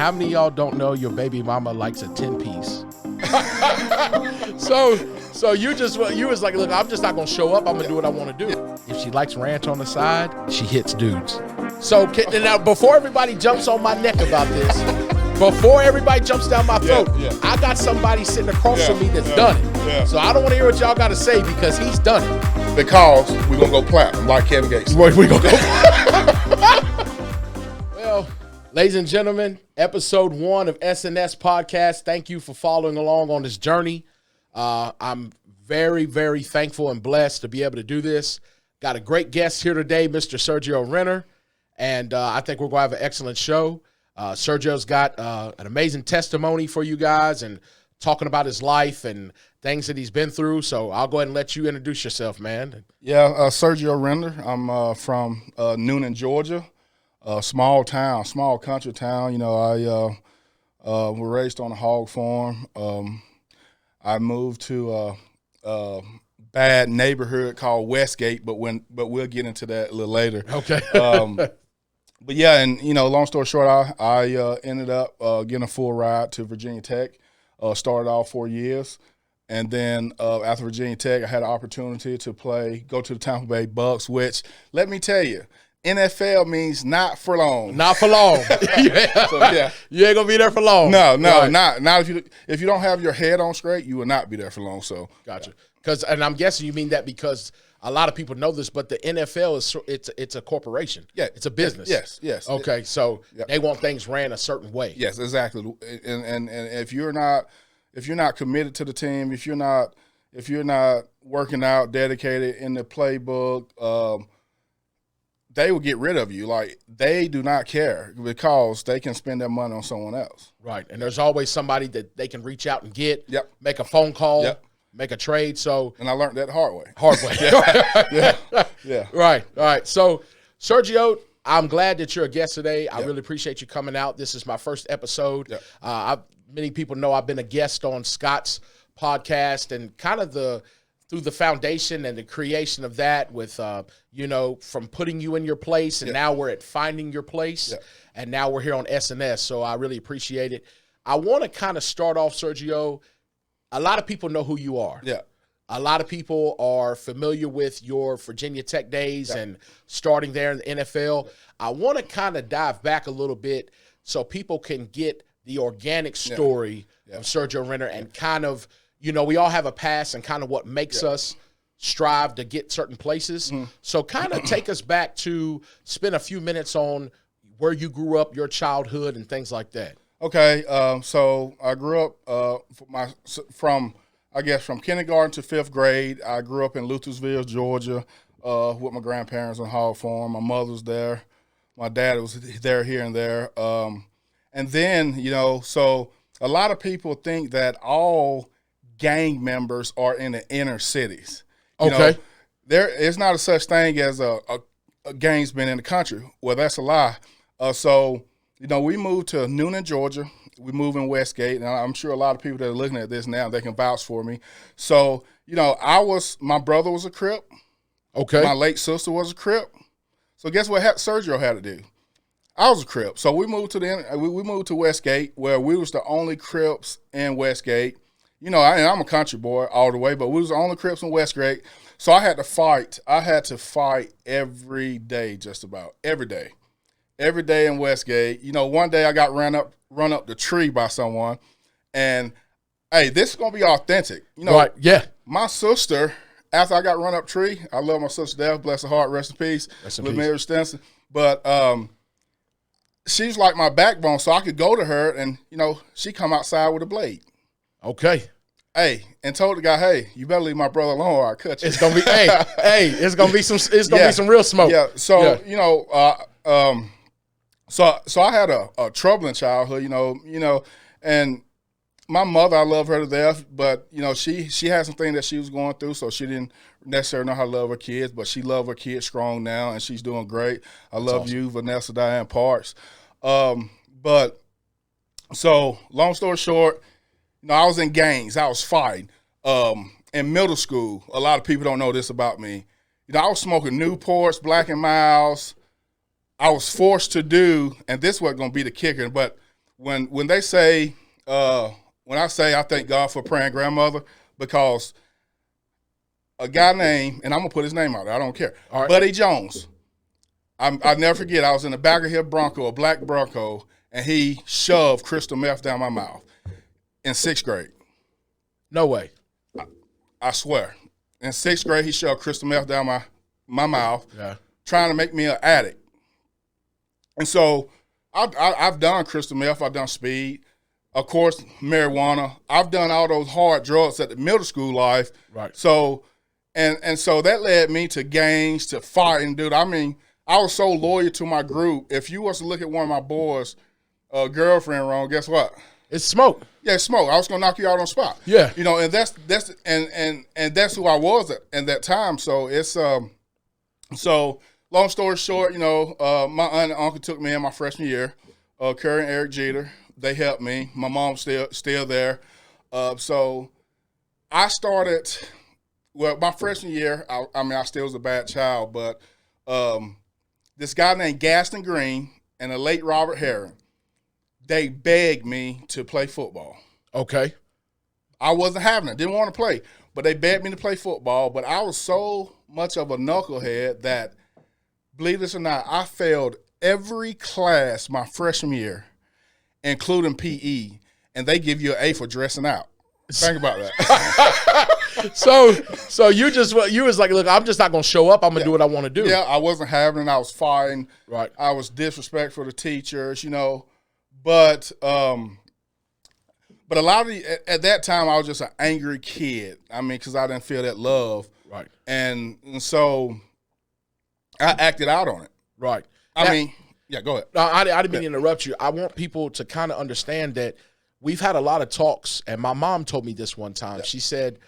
how many of y'all don't know your baby mama likes a 10-piece? So you was like, look, I'm just not gonna show up. I'm gonna do what I want to do. If she likes ranch on the side, she hits dudes. So now, before everybody jumps on my neck about this, before everybody jumps down my throat, I got somebody sitting across from me that's done it. Yeah. So I don't want to hear what y'all got to say because he's done it. Because we're going to go platinum like Kevin Gates. We're going to go. Well, ladies and gentlemen, episode 1 of SNS Podcast. Thank you for following along on this journey. I'm very, very thankful and blessed to be able to do this. Got a great guest here today, Mr. Sergio Render, and I think we're going to have an excellent show. Sergio's got an amazing testimony for you guys and talking about his life and things that he's been through. So I'll go ahead and let you introduce yourself, man. Yeah, Sergio Render. I'm from Nowlin, Georgia, small town, small country town. You know, I was raised on a hog farm. I moved to a bad neighborhood called Westgate, but we'll get into that a little later. Okay. But yeah, and you know, long story short, I ended up getting a full ride to Virginia Tech. Started off 4 years, and then after Virginia Tech, I had an opportunity to go to the Tampa Bay Bucks. Which, let me tell you, NFL means not for long. Not for long. Yeah. So, yeah. You ain't gonna be there for long. No, right. not if you don't have your head on straight, you will not be there for long. So gotcha. And I'm guessing you mean that because a lot of people know this, but the NFL it's a corporation. Yeah, it's a business. Yes. Okay, so they want things ran a certain way. Yes, exactly. And if you're not committed to the team, if you're not working out, dedicated in the playbook, they will get rid of you. Like, they do not care because they can spend their money on someone else. Right, and there's always somebody that they can reach out and get. Yep. Make a phone call. Yep. Make a trade. So, and I learned that the hard way. Yeah. Right. All right. So, Sergio, I'm glad that you're a guest today. I really appreciate you coming out. This is my first episode. Yep. Many people know I've been a guest on Scott's podcast and kind of through the foundation and the creation of that with, from putting you in your place, and now we're at finding your place, and now we're here on SNS. So I really appreciate it. I want to kind of start off, Sergio. A lot of people know who you are. Yeah. A lot of people are familiar with your Virginia Tech days and starting there in the NFL. I want to kind of dive back a little bit so people can get the organic story of Sergio Render and kind of, we all have a past and kind of what makes us strive to get certain places. So kind of take us back to spend a few minutes on where you grew up, your childhood, and things like that. Okay, so I grew up from kindergarten to 5th grade. I grew up in Luthersville, Georgia, with my grandparents on hog farm. My mother was there. My dad was there here and there. And then, so a lot of people think that all gang members are in the inner cities. There is not a such thing as a gang's been in the country. Well, that's a lie. We moved to Newnan, Georgia. We moved in Westgate, and I'm sure a lot of people that are looking at this now, they can vouch for me. So, my brother was a Crip. Okay. My late sister was a Crip. So guess what Sergio had to do? I was a Crip. So we moved to Westgate, where we was the only Crips in Westgate. I'm a country boy all the way, but we was the only Crips in Westgate. So I had to fight. Every day, just about every day. Every day in Westgate. One day I got run up the tree by someone, and hey, this is gonna be authentic. Right? Yeah. My sister, after I got run up tree, I love my sister death, bless her heart, rest in peace. Mary Stenson. But she's like my backbone, so I could go to her, and she come outside with a blade. Okay. Hey, and told the guy, hey, you better leave my brother alone or I'll cut you. It's gonna be it's gonna be some real smoke. Yeah. So So I had a troubling childhood, and my mother, I love her to death, but, she had some things that she was going through, so she didn't necessarily know how to love her kids, but she loved her kids strong now, and she's doing great. I love you, Vanessa, Diane Parks. But so long story short, I was in gangs. I was fighting. In middle school, a lot of people don't know this about me. I was smoking Newports, Black & Miles. I was forced to do, and this wasn't going to be the kicker, but when they say when I say I thank God for praying grandmother, because a guy named, and I'm gonna put his name out there, I don't care, All right. Buddy Jones. I'll never forget. I was in the back of his Bronco, a black Bronco, and he shoved crystal meth down my mouth in 6th grade. No way. I swear. In 6th grade, he shoved crystal meth down my mouth, trying to make me an addict. And so I've done crystal meth. I've done speed. Of course, marijuana. I've done all those hard drugs at the middle school life. Right. So, and so that led me to gangs, to fighting, dude. I mean, I was so loyal to my group. If you was to look at one of my boys' girlfriend wrong, guess what? It's smoke. Yeah, it's smoke. I was gonna knock you out on the spot. Yeah. You know, and that's that's who I was at that time. So it's so long story short, you know, my aunt and uncle took me in my freshman year. Curry and Eric Jeter, they helped me. My mom's still there. So I started. Well, my freshman year, I mean, I still was a bad child, but this guy named Gaston Green and the late Robert Herring, they begged me to play football. Okay. I wasn't having it, didn't want to play, but they begged me to play football. But I was so much of a knucklehead that, believe this or not, I failed every class my freshman year, including PE, and they give you an A for dressing out. Think about that. So you was like, look, I'm just not gonna show up. I'm gonna do what I want to do. Yeah, I wasn't having it. I was fighting. Right. I was disrespectful to teachers, you know. But a lot of at that time I was just an angry kid. I mean, because I didn't feel that love. Right. And so I acted out on it. Right. I mean, yeah, go ahead. No, I didn't mean to interrupt you. I want people to kind of understand that we've had a lot of talks, and my mom told me this one time. Yeah. She said,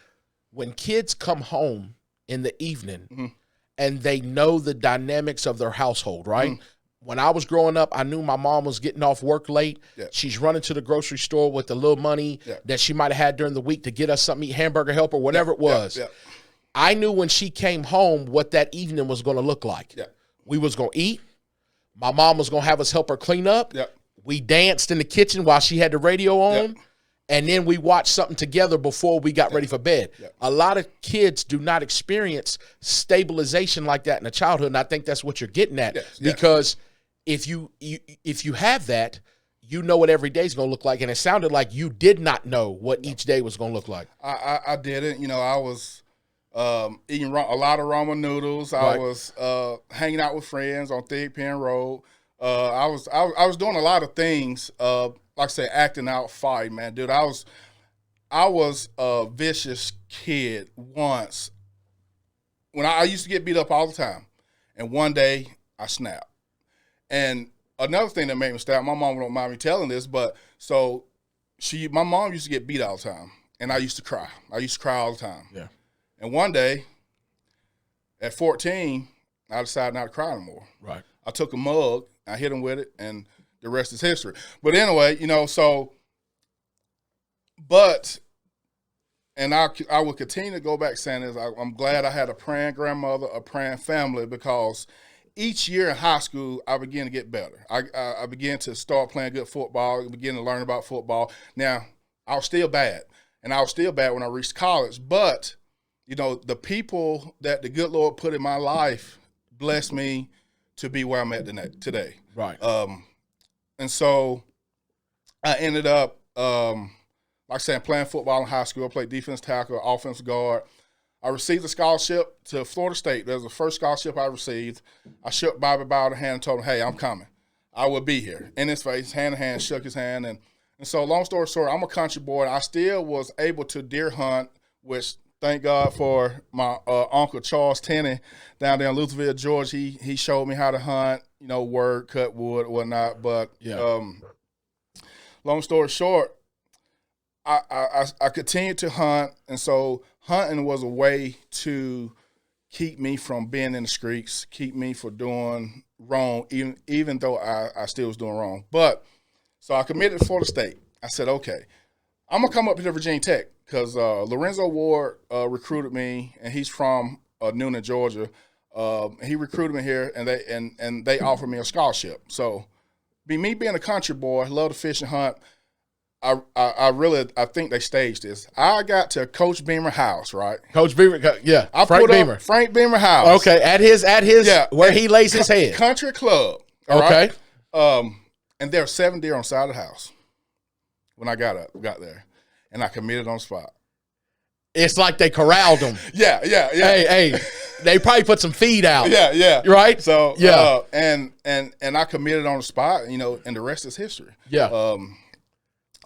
when kids come home in the evening and they know the dynamics of their household, right? When I was growing up, I knew my mom was getting off work late. Yeah. She's running to the grocery store with the little money that she might have had during the week to get us something to eat, hamburger helper, whatever it was. Yeah. I knew when she came home what that evening was going to look like. Yeah. We was going to eat. My mom was going to have us help her clean up. Yeah. We danced in the kitchen while she had the radio on. Yeah. And then we watched something together before we got ready for bed. Yeah. A lot of kids do not experience stabilization like that in a childhood, and I think that's what you're getting at. Yes. Because if you have that, you know what every day is going to look like, and it sounded like you did not know what each day was going to look like. I didn't. You know, I was eating a lot of ramen noodles. I was hanging out with friends on Thig Pen Road. I was doing a lot of things. Like I say, acting out, fighting, man, dude. I was a vicious kid once. When I used to get beat up all the time, and one day I snapped. And another thing that made me snap, my mom don't mind me telling this, but so my mom used to get beat all the time, and I used to cry. I used to cry all the time. Yeah. And one day, at 14, I decided not to cry anymore. Right. I took a mug, I hit him with it, and the rest is history. But anyway, you know, and I will continue to go back saying this. I'm glad I had a praying grandmother, a praying family, because each year in high school, I began to get better. I began to start playing good football, began to learn about football. Now, I was still bad, and I was still bad when I reached college. But, you know, the people that the good Lord put in my life blessed me to be where I'm at today. Right. And so I ended up, like I said, playing football in high school. I played defense tackle, offensive guard. I received a scholarship to Florida State. That was the first scholarship I received. I shook Bobby by the hand and told him, hey, I'm coming. I will be here. In his face, hand in hand, shook his hand. And so long story short, I'm a country boy. I still was able to deer hunt, which thank God for my Uncle Charles Tenney down there in Lutherville, Georgia. He showed me how to hunt, you know, work, cut wood, whatnot. But long story short, I continued to hunt, and so hunting was a way to keep me from being in the streets, keep me from doing wrong, even though I still was doing wrong. But so I committed to Florida State. I said, okay, I'm gonna come up here to Virginia Tech because Lorenzo Ward recruited me, and he's from Newnan, Georgia. He recruited me here, and they offered me a scholarship. So me being a country boy, love to fish and hunt. I think they staged this. I got to Coach Beamer house, right? Coach Beamer, yeah. Frank Beamer. Frank Beamer house. Okay, at his where he lays his head. Country club. Okay. Right? And there were 7 deer on the side of the house when I got there. And I committed on the spot. It's like they corralled them. Yeah. Hey, they probably put some feed out. Yeah. Right? So yeah. And I committed on the spot, and the rest is history. Yeah.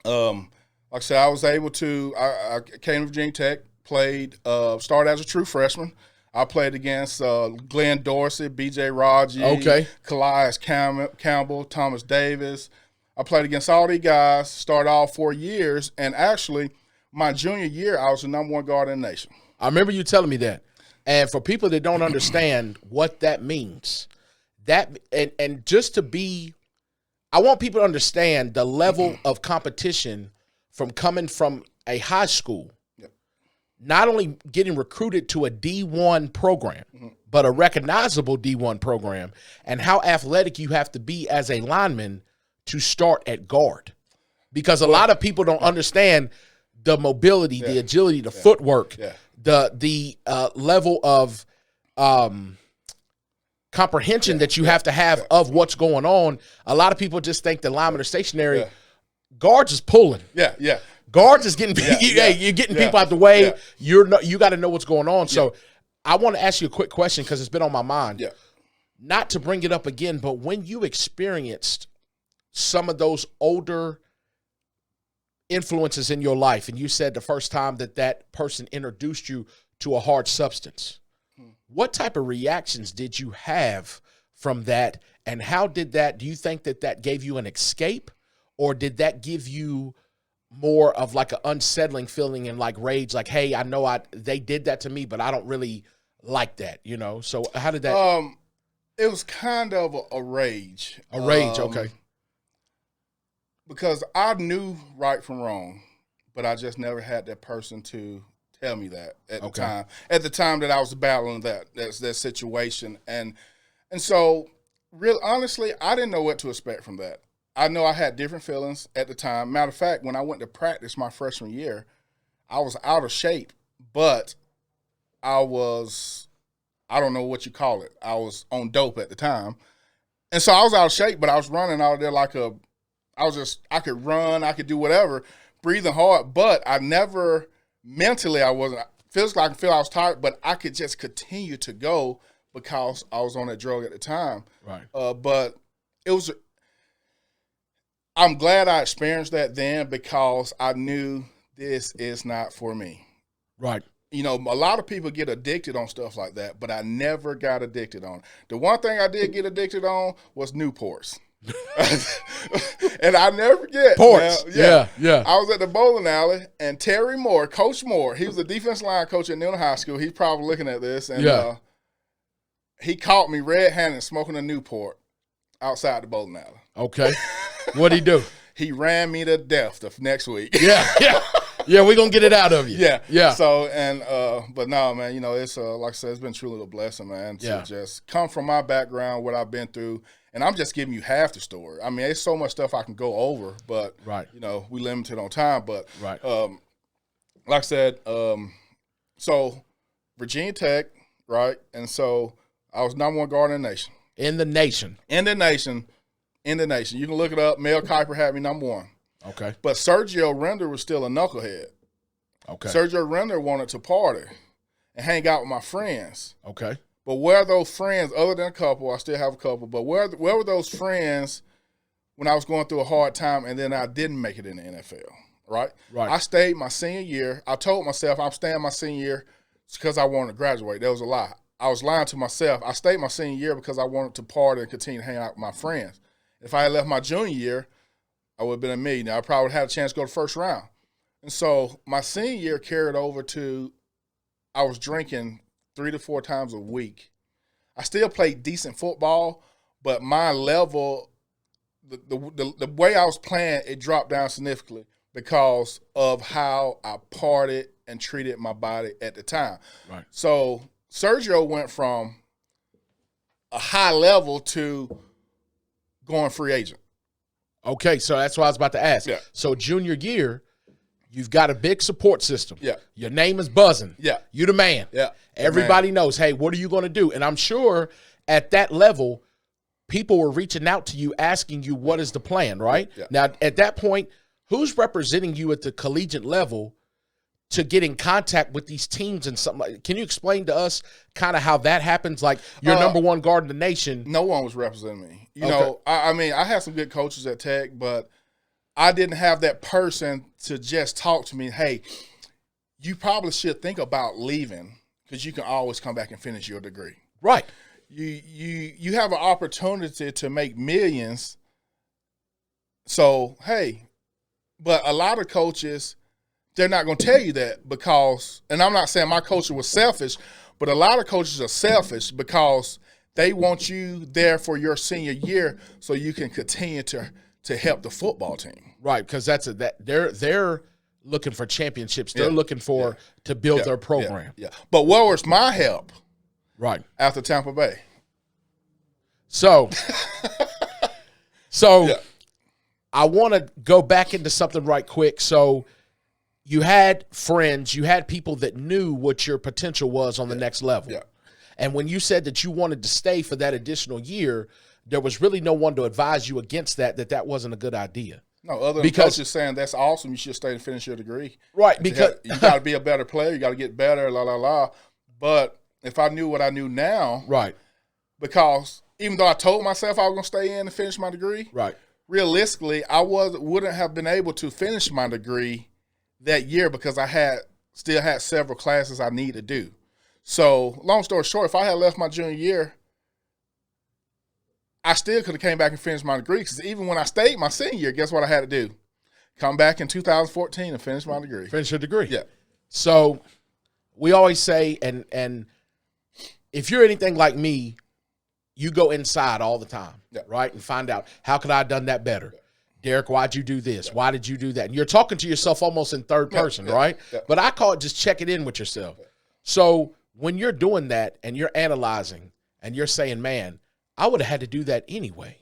Like I said, I was able to. I came to Virginia Tech, played, started as a true freshman. I played against Glenn Dorsey, B.J. Raji, Calais Campbell, Thomas Davis. I played against all these guys, started all 4 years, and actually, my junior year, I was the #1 guard in the nation. I remember you telling me that. And for people that don't understand what that means, and just to be, I want people to understand the level of competition from coming from a high school, not only getting recruited to a D1 program, but a recognizable D1 program, and how athletic you have to be as a lineman to start at guard. Because a lot of people don't understand the mobility, the agility, the footwork, the level of comprehension that you have to have of what's going on. A lot of people just think the linemen are stationary. Guards is pulling. Yeah. Guards is getting you're getting people out the way. You got to know what's going on. So I want to ask you a quick question because it's been on my mind. Not to bring it up again, but when you experienced some of those older influences in your life, and you said the first time that person introduced you to a hard substance, what type of reactions did you have from that, and how did that, do you think that gave you an escape, or did that give you more of like an unsettling feeling and like rage, like, hey, I know they did that to me, but I don't really like that, So how did that? It was kind of a rage. A rage, okay. Because I knew right from wrong, but I just never had that person to tell me that at the time. At the time that I was battling that situation, and so, real honestly, I didn't know what to expect from that. I know I had different feelings at the time. Matter of fact, when I went to practice my freshman year, I was out of shape, but I don't know what you call it. I was on dope at the time, and so I was out of shape, but I was running out there I could run, I could do whatever, breathing hard, but I never, mentally I wasn't, physically I could feel I was tired, but I could just continue to go because I was on that drug at the time. Right. But I'm glad I experienced that then because I knew this is not for me. Right. A lot of people get addicted on stuff like that, but I never got addicted on it. The one thing I did get addicted on was Newports. And I never forget. Ports. Yeah. I was at the bowling alley, and Terry Moore, Coach Moore, he was the defense line coach at Newlin High School. He's probably looking at this. And he caught me red-handed smoking a Newport outside the bowling alley. Okay. What'd he do? He ran me to death the next week. Yeah, we're going to get it out of you. Yeah. So, but no, man, it's, like I said, it's been truly a blessing, man, to just come from my background, what I've been through. And I'm just giving you half the story. I mean, there's so much stuff I can go over, but, we limited on time. But, like I said, so Virginia Tech, right? And so I was #1 guard in the nation. In the nation. You can look it up. Mel Kiper had me #1. Okay. But Sergio Render was still a knucklehead. Okay. Sergio Render wanted to party and hang out with my friends. Okay. But where are those friends, other than a couple, I still have a couple, but where were those friends when I was going through a hard time and then I didn't make it in the NFL, right? I stayed my senior year. I told myself I'm staying my senior year because I wanted to graduate. That was a lie. I was lying to myself. I stayed my senior year because I wanted to party and continue to hang out with my friends. If I had left my junior year, I would have been a millionaire. I probably would have had a chance to go to the first round. And so my senior year carried over to I was drinking 3 to 4 times a week. I still played decent football, but my level, the way I was playing, it dropped down significantly because of how I partied and treated my body at the time. Right. So Sergio went from a high level to going free agent. Okay, so that's what I was about to ask. Yeah. So junior year, you've got a big support system. Yeah. Your name is buzzing. Yeah. You the man. Yeah. Everybody knows, hey, what are you going to do? And I'm sure at that level, people were reaching out to you, asking you, what is the plan, right? Yeah. Now, at that point, who's representing you at the collegiate level to get in contact with these teams and something like? Can you explain to us kind of how that happens? Like, you're number one guard in the nation. No one was representing me. You know, I mean, I had some good coaches at Tech, but I didn't have that person to just talk to me. Hey, you probably should think about leaving because you can always come back and finish your degree. Right. You have an opportunity to make millions. So, hey, but a lot of coaches, they're not going to tell you that because, and I'm not saying my coach was selfish, but a lot of coaches are selfish because they want you there for your senior year so you can continue to help the football team. Right, because they're looking for championships. They're looking for to build their program. Yeah. But what was my help? Right. After Tampa Bay. So I want to go back into something right quick. So you had friends, you had people that knew what your potential was on the next level. Yeah. And when you said that you wanted to stay for that additional year, there was really no one to advise you against that wasn't a good idea. No, other than coaches saying that's awesome, you should stay and finish your degree. Right, because you got to be a better player, you got to get better, la la la. But if I knew what I knew now, right, because even though I told myself I was going to stay in and finish my degree, right, realistically, I wouldn't have been able to finish my degree that year because I still had several classes I need to do. So, long story short, if I had left my junior year, I still could have came back and finished my degree because even when I stayed my senior year, guess what I had to do? Come back in 2014 and finish my degree. Finish your degree. Yeah. So we always say, and if you're anything like me, you go inside all the time, right, and find out, how could I have done that better? Derek, why'd you do this? Why did you do that? And you're talking to yourself almost in third person, right? But I call it just check it in with yourself. So when you're doing that and you're analyzing and you're saying, man, I would have had to do that anyway.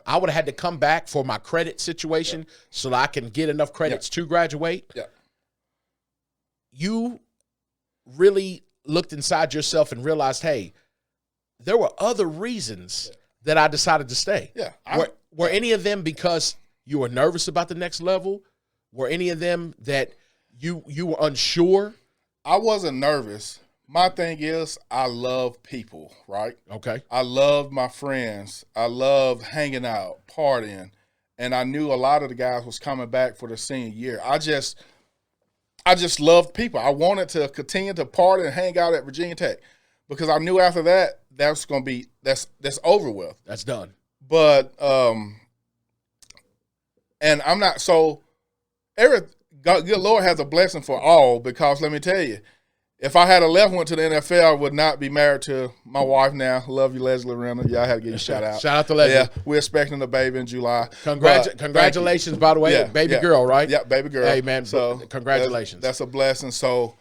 I would have had to come back for my credit situation so that I can get enough credits to graduate. You really looked inside yourself and realized, hey, there were other reasons that I decided to stay. Were any of them because you were nervous about the next level? Were any of them that you were unsure? I wasn't nervous. My thing is, I love people, right? Okay. I love my friends. I love hanging out, partying. And I knew a lot of the guys was coming back for the senior year. I just loved people. I wanted to continue to party and hang out at Virginia Tech because I knew after that, that's going to be, that's over with. That's done. But, and I'm not, so good Lord has a blessing for all because let me tell you, if I had went to the NFL, I would not be married to my wife now. Love you, Leslie Render. Yeah, I had to give you a shout out. Shout out to Leslie. Yeah, we're expecting a baby in July. Congratulations, by the way, baby girl, right? Yeah, baby girl. Hey, man, so congratulations. That's a blessing. So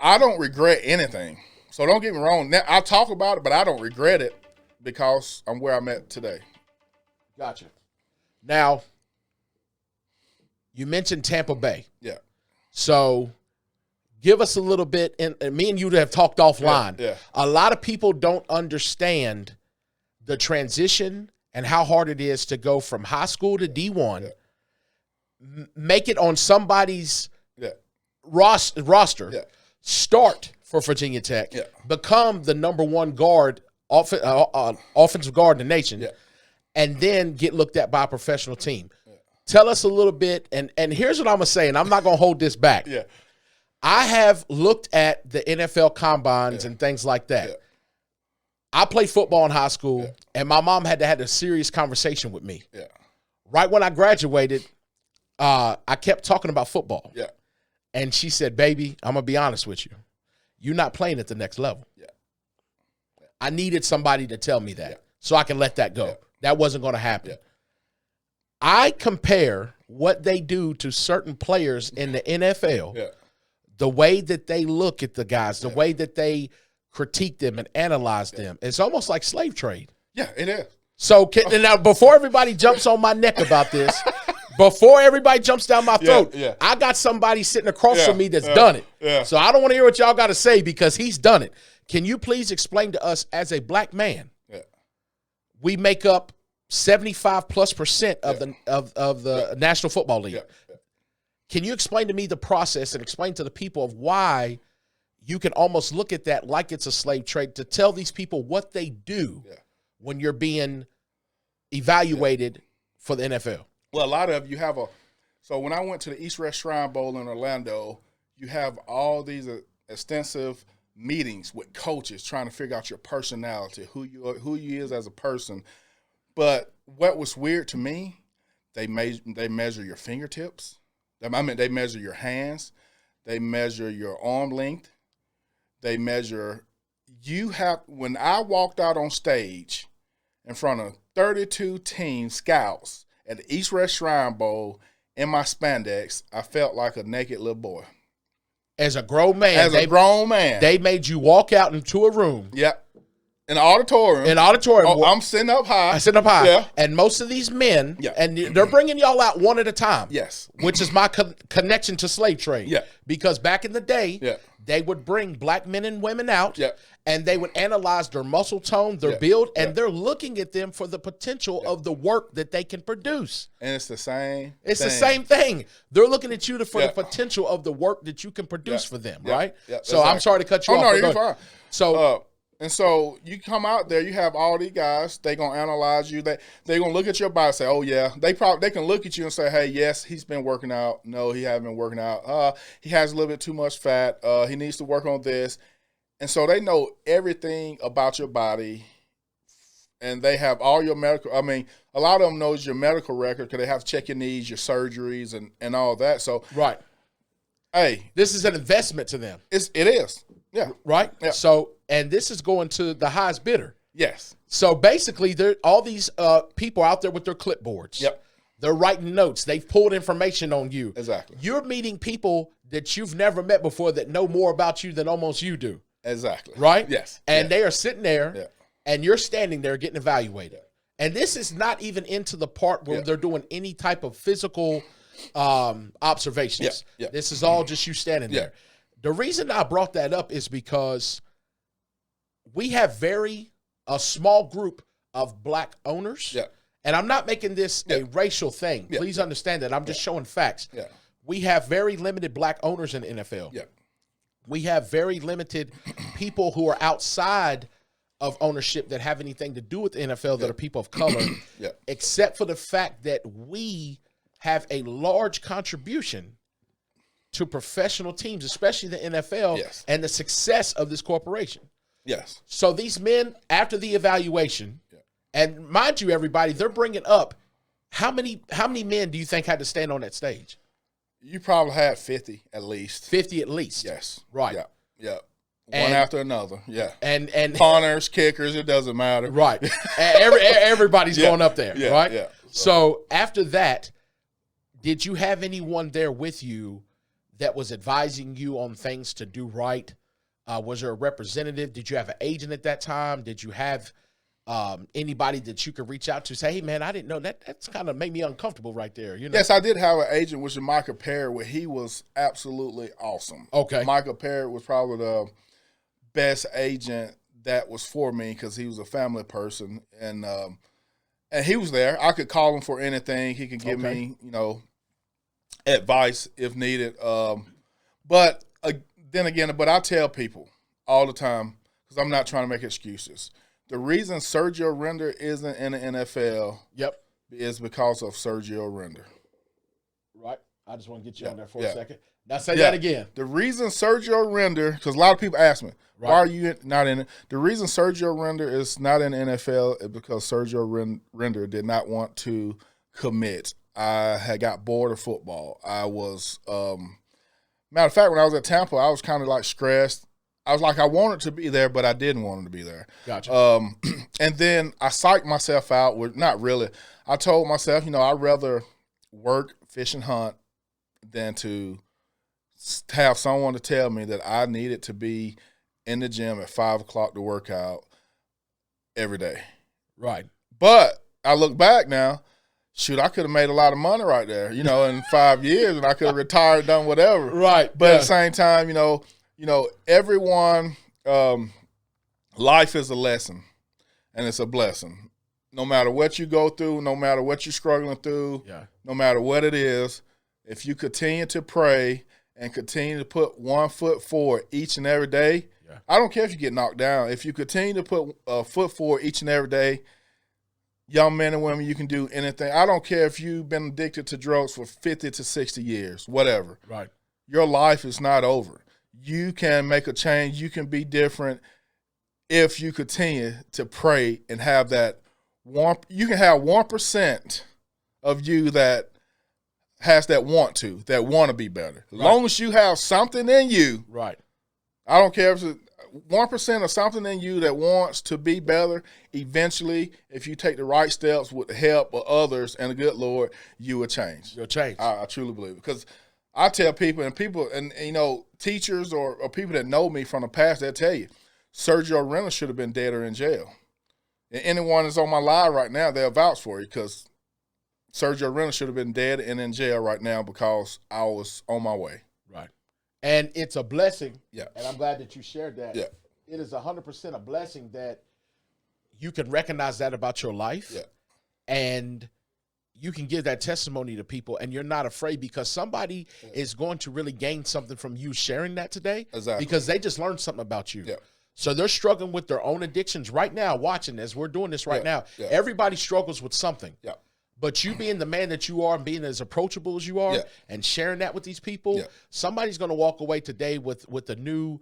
I don't regret anything. So don't get me wrong. Now, I talk about it, but I don't regret it because I'm where I'm at today. Gotcha. Now, you mentioned Tampa Bay. Yeah. So give us a little bit, and me and you have talked offline. Yeah. A lot of people don't understand the transition and how hard it is to go from high school to D1, make it on somebody's roster, start for Virginia Tech, become the number one guard, offensive guard in the nation, and then get looked at by a professional team. Tell us a little bit, and here's what I'm going to say, and I'm not going to hold this back. I have looked at the NFL combines and things like that. I played football in high school, and my mom had a serious conversation with me. Right when I graduated, I kept talking about football. And she said, baby, I'm going to be honest with you. You're not playing at the next level. I needed somebody to tell me that so I can let that go. That wasn't going to happen. I compare what they do to certain players in the NFL, the way that they look at the guys, the way that they critique them and analyze them. It's almost like slave trade. Yeah, it is. So now, before everybody jumps on my neck about this, before everybody jumps down my throat, I got somebody sitting across from me that's done it. Yeah. So I don't want to hear what y'all got to say because he's done it. Can you please explain to us, as a black man, we make up 75+% of the National Football League. Can you explain to me the process and explain to the people of why you can almost look at that like it's a slave trade to tell these people what they do when you're being evaluated for the NFL? Well, a lot of you have so when I went to the East West Shrine Bowl in Orlando, you have all these extensive meetings with coaches trying to figure out your personality, who you is as a person. But what was weird to me, they measure your fingertips. They measure your hands. They measure your arm length. They measure when I walked out on stage in front of 32 team scouts at the East West Shrine Bowl in my spandex, I felt like a naked little boy. As a grown man. They made you walk out into a room. Yep. In the auditorium. Oh, I'm sitting up high. Yeah. And most of these men, and they're bringing y'all out one at a time. Yes. Which is my connection to slave trade. Yeah. Because back in the day, they would bring black men and women out, and they would analyze their muscle tone, their build, and they're looking at them for the potential of the work that they can produce. And it's the same the same thing. They're looking at you for the potential of the work that you can produce for them, right? Yeah. So exactly. I'm sorry to cut you off. No, you're fine. So, and so you come out there, you have all these guys, they're going to analyze you. They're going to look at your body and say, oh, yeah. They can look at you and say, hey, yes, he's been working out. No, he hasn't been working out. He has a little bit too much fat. He needs to work on this. And so they know everything about your body, and they have all your medical. I mean, a lot of them knows your medical record because they have to check your needs, your surgeries, and all that. So, right. Hey. This is an investment to them. It is. Yeah. Right? Yeah. So, and this is going to the highest bidder. Yes. So basically, all these people out there with their clipboards. Yep. They're writing notes. They've pulled information on you. Exactly. You're meeting people that you've never met before that know more about you than almost you do. Exactly. Right? Yes. And they are sitting there, and you're standing there getting evaluated. And this is not even into the part where they're doing any type of physical observations. This is all just you standing there. The reason I brought that up is because we have a small group of black owners. And I'm not making this a racial thing. Please understand that. I'm just showing facts. We have very limited black owners in the NFL. We have very limited people who are outside of ownership that have anything to do with the NFL that are people of color, except for the fact that we have a large contribution to professional teams, especially the NFL, and the success of this corporation. So these men, after the evaluation, and mind you, everybody, they're bringing up how many men do you think had to stand on that stage? You probably had 50 at least. 50 at least. Yes. Right. Yeah. One after another. Yeah. And punters, kickers, it doesn't matter. Right. Everybody's going up there. Right. Yeah. So after that, did you have anyone there with you that was advising you on things to do right? Was there a representative? Did you have an agent at that time? Did you have anybody that you could reach out to say, hey, man, I didn't know that. That's kind of made me uncomfortable right there. You know? Yes, I did have an agent, which is Michael Perry, where he was absolutely awesome. Okay. Michael Perry was probably the best agent that was for me because he was a family person. And he was there. I could call him for anything. He could give me, advice if needed. But then again, I tell people all the time, because I'm not trying to make excuses. The reason Sergio Render isn't in the NFL is because of Sergio Render. Right. I just want to get you on there for a second. Now say that again. The reason Sergio Render, because a lot of people ask me, why are you not in it? The reason Sergio Render is not in the NFL is because Sergio Render did not want to commit. I had got bored of football. I was, matter of fact, when I was at Tampa, I was kind of like stressed. I was like, I wanted to be there, but I didn't want him to be there. Gotcha. And then I psyched myself out with, not really. I told myself, I'd rather work, fish, and hunt than to have someone to tell me that I needed to be in the gym at 5 o'clock to work out every day. Right. But I look back now, shoot, I could have made a lot of money right there, in 5 years, and I could have retired, done whatever. Right. But at the same time, everyone, life is a lesson, and it's a blessing. No matter what you go through, no matter what you're struggling through, no matter what it is, if you continue to pray and continue to put 1 foot forward each and every day, I don't care if you get knocked down. If you continue to put a foot forward each and every day, young men and women, you can do anything. I don't care if you've been addicted to drugs for 50 to 60 years, whatever. Right. Your life is not over. You can make a change. You can be different if you continue to pray and have that. You can have 1% of you that has that want to be better. As long as you have something in you, right? I don't care if it's 1% of something in you that wants to be better. Eventually, if you take the right steps with the help of others and the good Lord, you will change. You'll change. I truly believe it. Because I tell people, and teachers or people that know me from the past, they'll tell you, Sergio Render should have been dead or in jail. And anyone that's on my live right now, they'll vouch for you, because Sergio Render should have been dead and in jail right now because I was on my way. Right. And it's a blessing. Yeah. And I'm glad that you shared that. Yeah. It is 100% a blessing that you can recognize that about your life. Yeah. And you can give that testimony to people, and you're not afraid, because somebody is going to really gain something from you sharing that today. Exactly. Because they just learned something about you. Yeah. So they're struggling with their own addictions right now, watching as we're doing this right now. Yeah. Everybody struggles with something. Yeah. But you being the man that you are and being as approachable as you are and sharing that with these people, somebody's going to walk away today with a new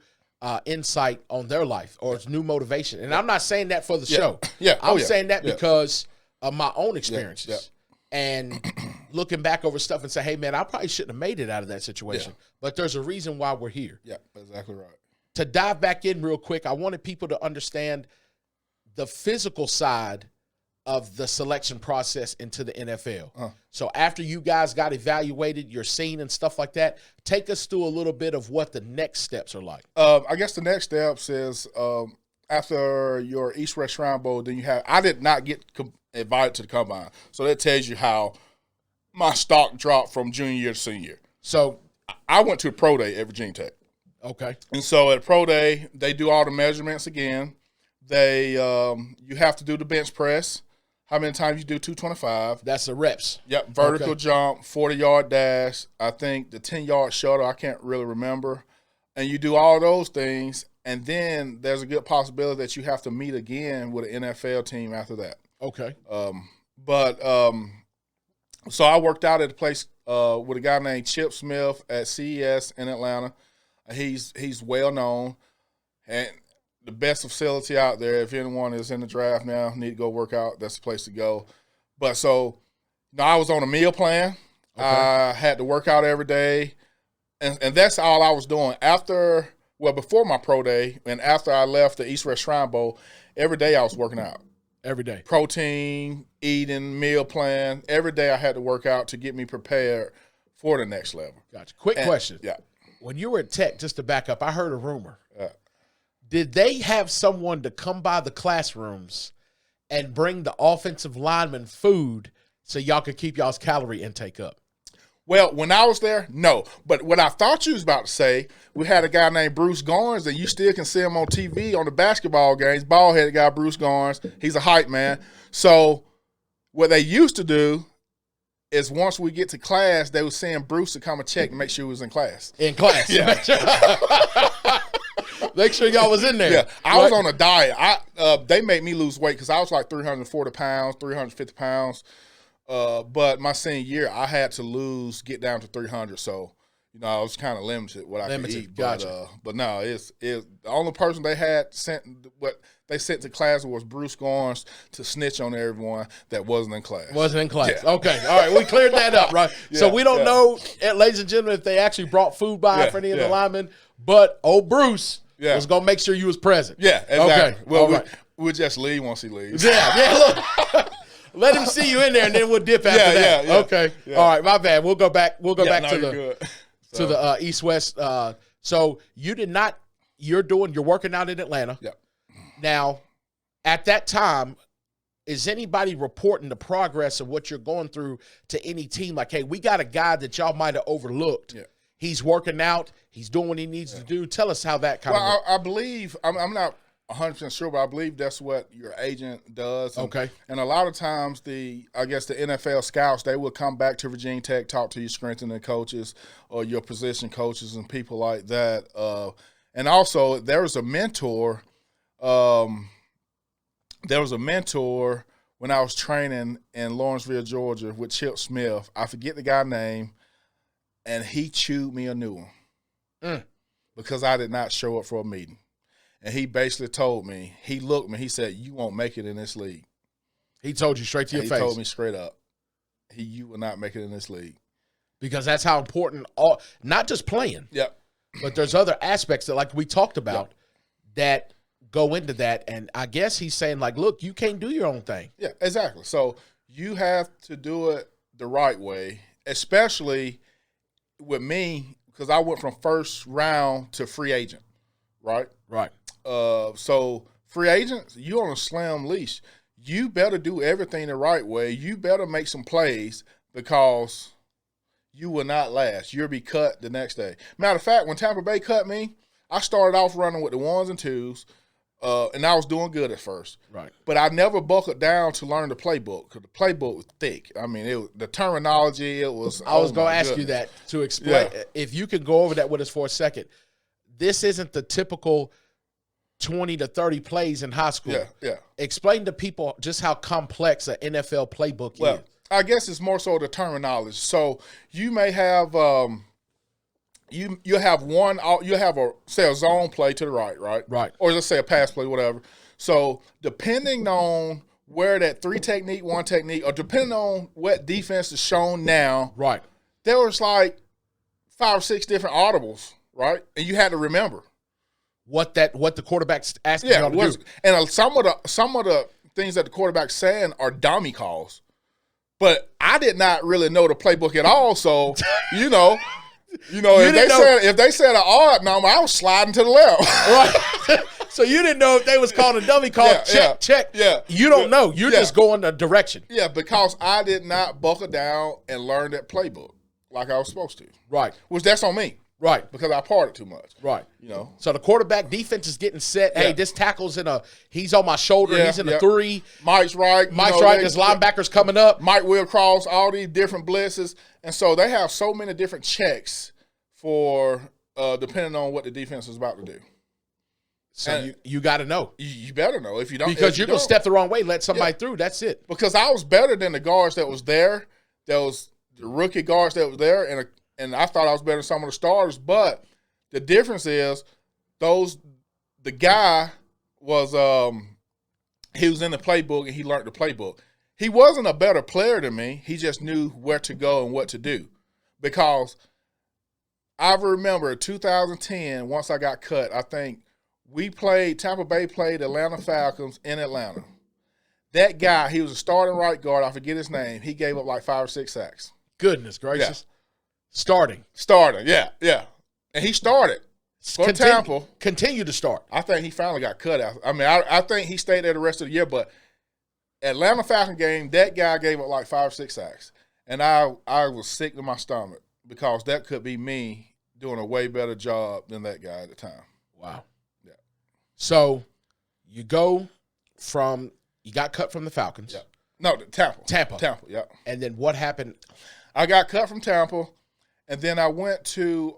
insight on their life or new motivation. And I'm not saying that for the show. I'm saying that because of my own experiences. And looking back over stuff and say, hey, man, I probably shouldn't have made it out of that situation. But there's a reason why we're here. Yeah, exactly right. To dive back in real quick, I wanted people to understand the physical side of the selection process into the NFL. So after you guys got evaluated, you're seen and stuff like that, take us through a little bit of what the next steps are like. I guess the next steps is after your East West Shrine Bowl, then I did not get invited to the combine. So that tells you how my stock dropped from junior year to senior year. So I went to a pro day at Virginia Tech. Okay. And so at pro day, they do all the measurements again. You have to do the bench press. How many times you do 225? That's the reps. Yep, vertical jump, 40-yard dash. I think the 10-yard shuttle, I can't really remember. And you do all those things, and then there's a good possibility that you have to meet again with an NFL team after that. Okay. So I worked out at a place with a guy named Chip Smith at CES in Atlanta. He's well known, and the best facility out there. If anyone is in the draft now, need to go work out, that's the place to go. But so, I was on a meal plan. Okay. I had to work out every day, and that's all I was doing. Before my pro day and after I left the East West Shrine Bowl, every day I was working out. Every day. Protein, eating, meal plan. Every day I had to work out to get me prepared for the next level. Gotcha. Quick question. Yeah. When you were at Tech, just to back up, I heard a rumor. Did they have someone to come by the classrooms and bring the offensive lineman food so y'all could keep y'all's calorie intake up? Well, when I was there, no. But what I thought you was about to say, we had a guy named Bruce Garnes, and you still can see him on TV on the basketball games, bald-headed guy, Bruce Garnes. He's a hype man. So what they used to do is once we get to class, they would send Bruce to come and check and make sure he was in class. In class. Yeah. Make sure y'all was in there. Yeah, I was on a diet. They made me lose weight because I was like 340 pounds, 350 pounds. But my senior year, I had to get down to 300. So, I was kind of limited what I could eat. Gotcha. But no, it's the only person they had sent to class was Bruce Garnes to snitch on everyone that wasn't in class. Wasn't in class. Yeah. Okay. All right. We cleared that up, right? So we don't know, ladies and gentlemen, if they actually brought food by for any of the linemen, but old Bruce was going to make sure you was present. Yeah, exactly. Okay. Well, we'll just leave once he leaves. Yeah, look. Let him see you in there, and then we'll dip after that. Yeah. Okay. Yeah. All right, my bad. We'll go back. We'll go back to the East-West. So you did not – you're working out in Atlanta. Yep. Now, at that time, is anybody reporting the progress of what you're going through to any team? Like, hey, we got a guy that y'all might have overlooked. Yeah. He's working out. He's doing what he needs to do. Tell us how that kind of works. I believe, I'm not 100% sure, but I believe that's what your agent does. And, Okay. And a lot of times, the NFL scouts, they will come back to Virginia Tech, talk to your strength and coaches or your position coaches and people like that. And also, there was a mentor. There was a mentor when I was training in Lawrenceville, Georgia, with Chip Smith. I forget the guy's name, and he chewed me a new one because I did not show up for a meeting. And he basically told me, he looked at me, he said, "You won't make it in this league." He told you straight to your face. He told me straight up, you will not make it in this league. Because that's how important, not just playing, but there's other aspects that, like we talked about, that go into that. And I guess he's saying, like, look, you can't do your own thing. Yeah, exactly. So you have to do it the right way, especially with me, because I went from first round to free agent, right? Right. So free agents, you on a slam leash. You better do everything the right way. You better make some plays because you will not last. You'll be cut the next day. Matter of fact, when Tampa Bay cut me, I started off running with the 1s and 2s, and I was doing good at first. Right. But I never buckled down to learn the playbook because the playbook was thick. I mean, the terminology, it was. I was going to ask you that to explain. Yeah. If you could go over that with us for a second. This isn't the typical 20 to 30 plays in high school. Yeah. Explain to people just how complex an NFL playbook is. I guess it's more so the terminology. So you may have you'll have a zone play to the right, or let's say a pass play, whatever. So depending on where that 3 technique, 1 technique, or depending on what defense is shown now, right, there was like 5 or 6 different audibles, right, and you had to remember what the quarterback's asking you to do. And some of the things that the quarterback's saying are dummy calls. But I did not really know the playbook at all, so if they said an odd number, I was sliding to the left. Right. So you didn't know if they was calling a dummy call. Check. Yeah. You don't know. You're just going a direction. Yeah, because I did not buckle down and learn that playbook like I was supposed to. Right. Which that's on me. Right. Because I partied too much. Right. So the quarterback defense is getting set. Hey, this tackle's he's on my shoulder. He's in a 3. Mike's right. There's linebackers coming up. Mike will cross, all these different blitzes. And so they have so many different checks for depending on what the defense is about to do. So you got to know. You better know. If you don't. Because you're going to step the wrong way, let somebody through. That's it. Because I was better than the guards that was there. That was the rookie guards that was there. And I thought I was better than some of the starters, but the difference is the guy was he was in the playbook and he learned the playbook. He wasn't a better player than me. He just knew where to go and what to do. Because I remember 2010, once I got cut, I think Tampa Bay played Atlanta Falcons in Atlanta. That guy, he was a starting right guard. I forget his name. He gave up like 5 or 6 sacks. Goodness gracious. Yeah. Starting, yeah. And he started for Tampa. Continue to start. I think he finally got cut out. I mean, I think he stayed there the rest of the year, but Atlanta Falcon game, that guy gave up like 5 or 6 sacks. And I was sick to my stomach because that could be me doing a way better job than that guy at the time. Wow. Yeah. So you got cut from the Falcons. Yeah. No, Tampa. Tampa, yeah. And then what happened? I got cut from Tampa. And then I went to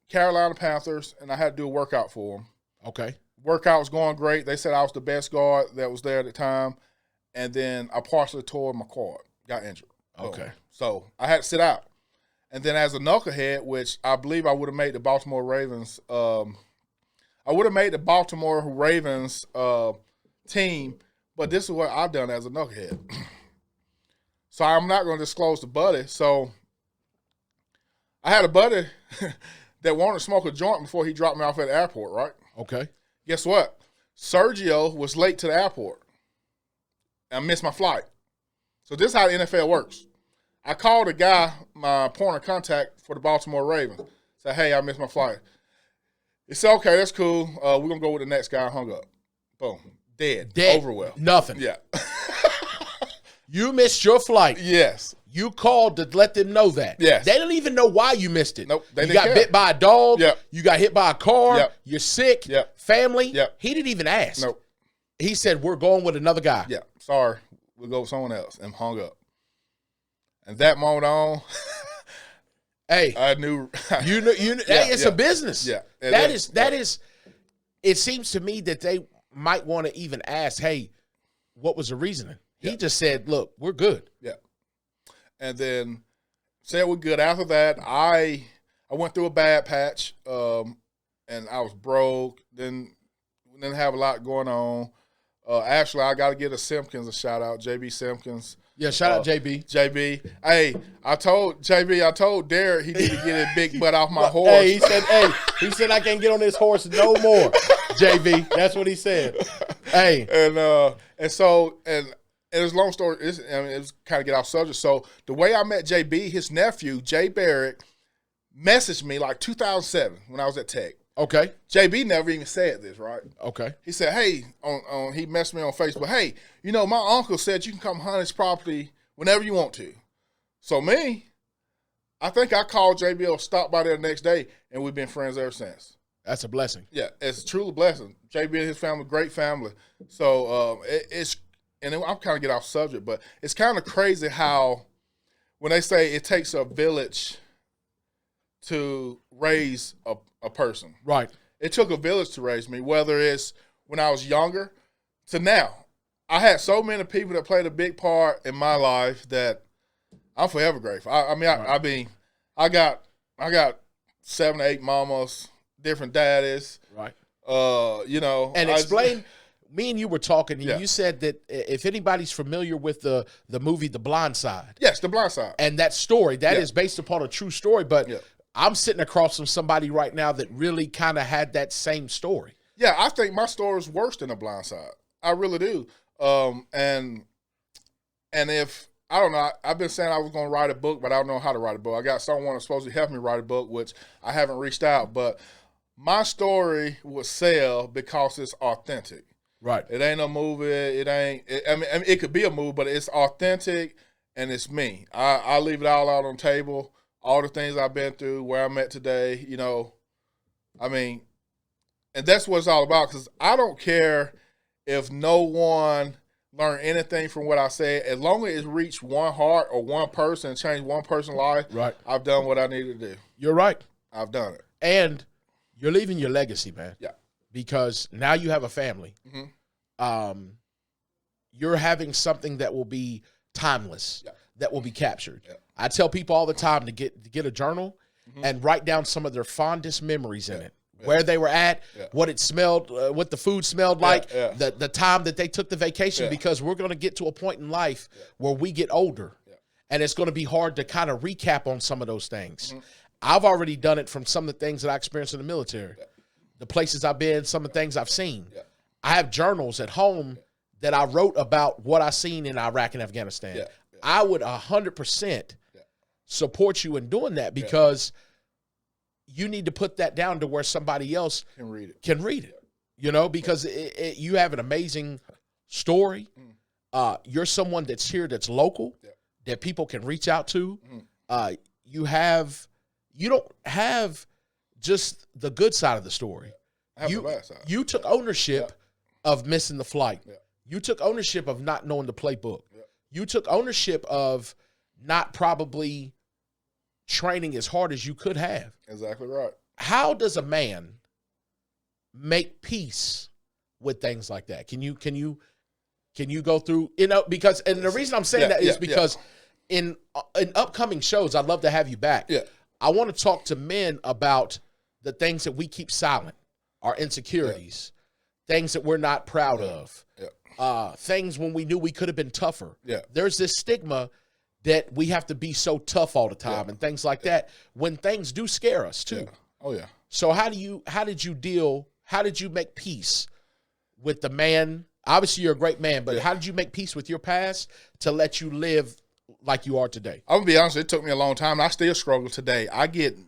Carolina Panthers, and I had to do a workout for them. Okay. Workout was going great. They said I was the best guard that was there at the time. And then I partially tore my quad, got injured. Okay. So I had to sit out. And then as a knucklehead, which I believe I would have made the Baltimore Ravens team, but this is what I've done as a knucklehead. So I'm not going to disclose the buddy. So I had a buddy that wanted to smoke a joint before he dropped me off at the airport, right? Okay. Guess what? Sergio was late to the airport. I missed my flight. So this is how the NFL works. I called a guy, my point of contact for the Baltimore Ravens. Said, hey, I missed my flight. He said, okay, that's cool. We're going to go with the next guy. I hung up. Boom. Dead. Over with. Nothing. Yeah. You missed your flight. Yes. You called to let them know that. Yes. They didn't even know why you missed it. Nope. They you didn't got care. bit by a dog. Yep. You got hit by a car. Yep. You're sick. Yep. Family. Yep. He didn't even ask. Nope. He said, we're going with another guy. Yeah. Sorry. We'll go with someone else. And hung up. And that moment on, hey, I knew. you know, hey, it's a business. Yeah. That is, it seems to me that they might want to even ask, hey, what was the reasoning? He just said, look, we're good. Yeah. And then said we're good. After that, I went through a bad patch, and I was broke. Didn't have a lot going on. Actually, I got to give Simpkins a shout out, JB Simpkins. Yeah, shout out JB. JB. Hey, I told Derek he need to get his big butt off my horse. Hey, he said I can't get on this horse no more. JB, that's what he said. Hey, and so it's a long story. It's kind of get off subject. So the way I met JB, his nephew Jay Barrett, messaged me like 2007 when I was at Tech. okay, JB never even said this, right? okay. He said, "Hey," he messaged me on Facebook. "Hey, you know, my uncle said you can come hunt his property whenever you want to." So I think I called JB or stopped by there the next day, and we've been friends ever since. That's a blessing. Yeah, it's truly a blessing. JB and his family, great family. So and I'm kind of get off subject, but it's kind of crazy how when they say it takes a village to raise a person. Right. It took a village to raise me, whether it's when I was younger to now. I had so many people that played a big part in my life that I'm forever grateful. I got 7 or 8 mamas, different daddies. Right. You know. And explain. Me and you were talking, and Yeah. you said that if anybody's familiar with the movie The Blind Side. Yes, The Blind Side. And that story, that Yeah. is based upon a true story, but Yeah. I'm sitting across from somebody right now that really kind of had that same story. Yeah, I think my story is worse than The Blind Side. I really do. And if I don't know, I've been saying I was going to write a book, but I don't know how to write a book. I got someone that's supposed to help me write a book, which I haven't reached out. But my story would sell because it's authentic. Right. It ain't a movie. I mean, it could be a movie, but it's authentic and it's me. I leave it all out on the table. All the things I've been through, where I'm at today, you know. I mean, and that's what it's all about. Because I don't care if no one learned anything from what I said. As long as it reached one heart or one person and changed one person's life, Right. I've done what I needed to do. You're right. I've done it. And you're leaving your legacy, man. Yeah. Because now you have a family. Mm-hmm. You're having something that will be timeless, Yeah. that will be captured. Yeah. I tell people all the time to get a journal and write down some of their fondest memories in it. Where they were at, what it smelled, what the food smelled like, the time that they took the vacation, because we're going to get to a point in life where we get older, and it's going to be hard to kind of recap on some of those things. I've already done it from some of the things that I experienced in the military, the places I've been, some of the things I've seen. I have journals at home that I wrote about what I seen in Iraq and Afghanistan. I would 100% support you in doing that, because you need to put that down to where somebody else Can read it. You know, because you have an amazing story. You're someone that's here, that's local, that people can reach out to. You don't have just the good side of the story. I have the bad side. You took ownership of missing the flight. You took ownership of not knowing the playbook. You took ownership of not probably training as hard as you could have. Exactly right. How does a man make peace with things like that? Can you go through, you know, because, and the reason I'm saying that is because in upcoming shows, I'd love to have you back. I want to talk to men about the things that we keep silent, our insecurities, things that we're not proud of, things when we knew we could have been tougher. There's this stigma that we have to be so tough all the time and things like that, when things do scare us too. Oh yeah. So how did you make peace with the man? Obviously you're a great man, but how did you make peace with your past to let you live like you are today? I'm gonna be honest, it took me a long time. I still struggle today.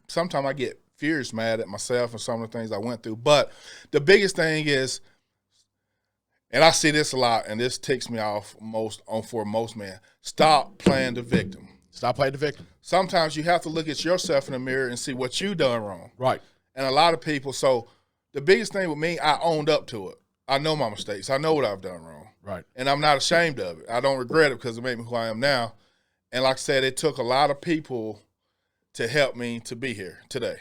Sometimes I get furious mad at myself and some of the things I went through. But the biggest thing is and I see this a lot, and this ticks me off for most men. Stop playing the victim. Stop playing the victim. Sometimes you have to look at yourself in the mirror and see what you done wrong. Right. And a lot of people, so the biggest thing with me, I owned up to it. I know my mistakes. I know what I've done wrong. Right. And I'm not ashamed of it. I don't regret it because it made me who I am now. And like I said, it took a lot of people to help me to be here today.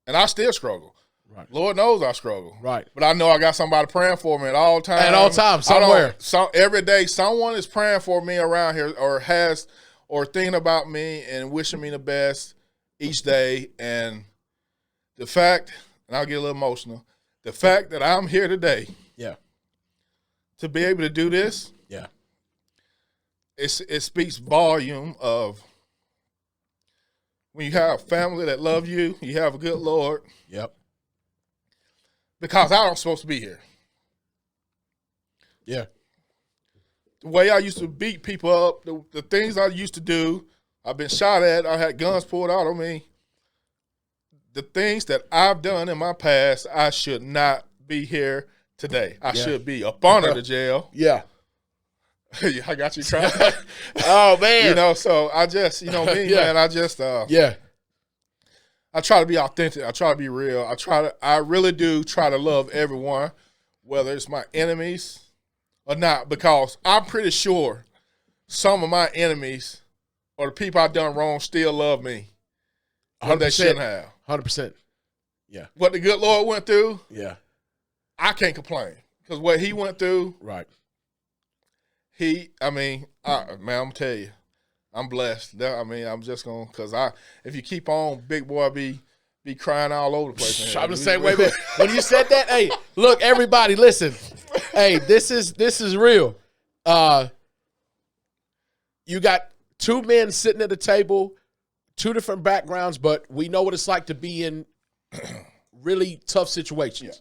And I still struggle. Right. Lord knows I struggle. Right. But I know I got somebody praying for me at all times. At all times, somewhere. Every day, someone is praying for me around here or thinking about me and wishing me the best each day. And the fact, and I'll get a little emotional, the fact that I'm here today, to be able to do this, it speaks volume of when you have a family that love you, you have a good Lord. Yep. Because I don't supposed to be here. Yeah. The way I used to beat people up, the things I used to do, I've been shot at, I had guns pulled out on me. The things that I've done in my past, I should not be here today. I should be up under the jail. Yeah. I got you crying. Oh, man. You know, so I just, you know me, man, I just, I try to be authentic. I try to be real. I really do try to love everyone, whether it's my enemies or not, because I'm pretty sure some of my enemies or the people I've done wrong still love me. What they shouldn't have. 100%. Yeah. What the good Lord went through, I can't complain. Because what he went through, right. man, I'm going to tell you, I'm blessed. I'm just going to, because if you keep on, big boy be crying all over the place. I'm the same way, man. When you said that, hey, look, everybody, listen. Hey, this is real. You got two men sitting at a table, two different backgrounds, but we know what it's like to be in really tough situations.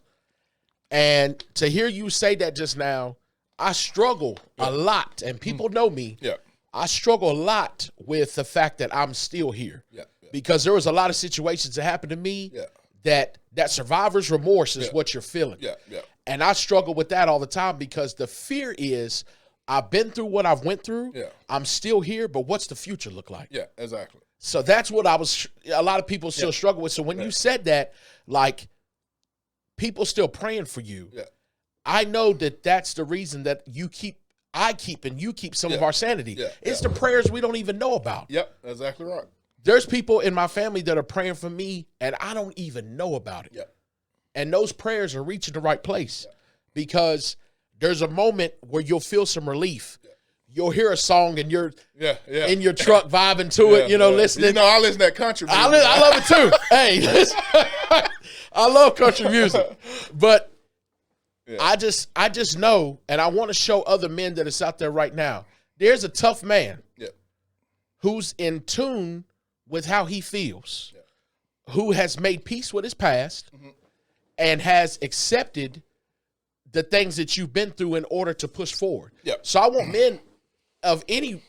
And to hear you say that just now, I struggle a lot, and people know me. I struggle a lot with the fact that I'm still here. Because there was a lot of situations that happened to me that survivor's remorse is what you're feeling. And I struggle with that all the time because the fear is I've been through what I've went through. I'm still here, but what's the future look like? Yeah, exactly. So that's what a lot of people still struggle with. So when you said that, like, people still praying for you, I know that that's the reason that I keep some of our sanity. It's the prayers we don't even know about. Yep, exactly right. There's people in my family that are praying for me, and I don't even know about it. And those prayers are reaching the right place because there's a moment where you'll feel some relief. You'll hear a song and you're in your truck vibing to it, listening. You know, I listen to that country music. I love it too. Hey, listen, I love country music. But I just know, and I want to show other men that it's out there right now. There's a tough man who's in tune with how he feels, who has made peace with his past and has accepted the things that you've been through in order to push forward. So I want men of any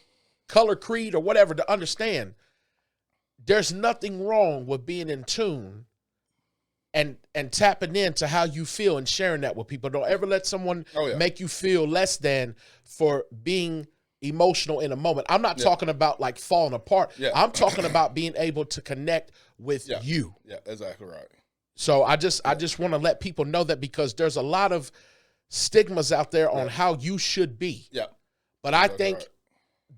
color, creed, or whatever to understand there's nothing wrong with being in tune and tapping into how you feel and sharing that with people. Don't ever let someone make you feel less than for being emotional in a moment. I'm not talking about like falling apart. I'm talking about being able to connect with you. Yeah, exactly right. So I just want to let people know that because there's a lot of stigmas out there on how you should be. But I think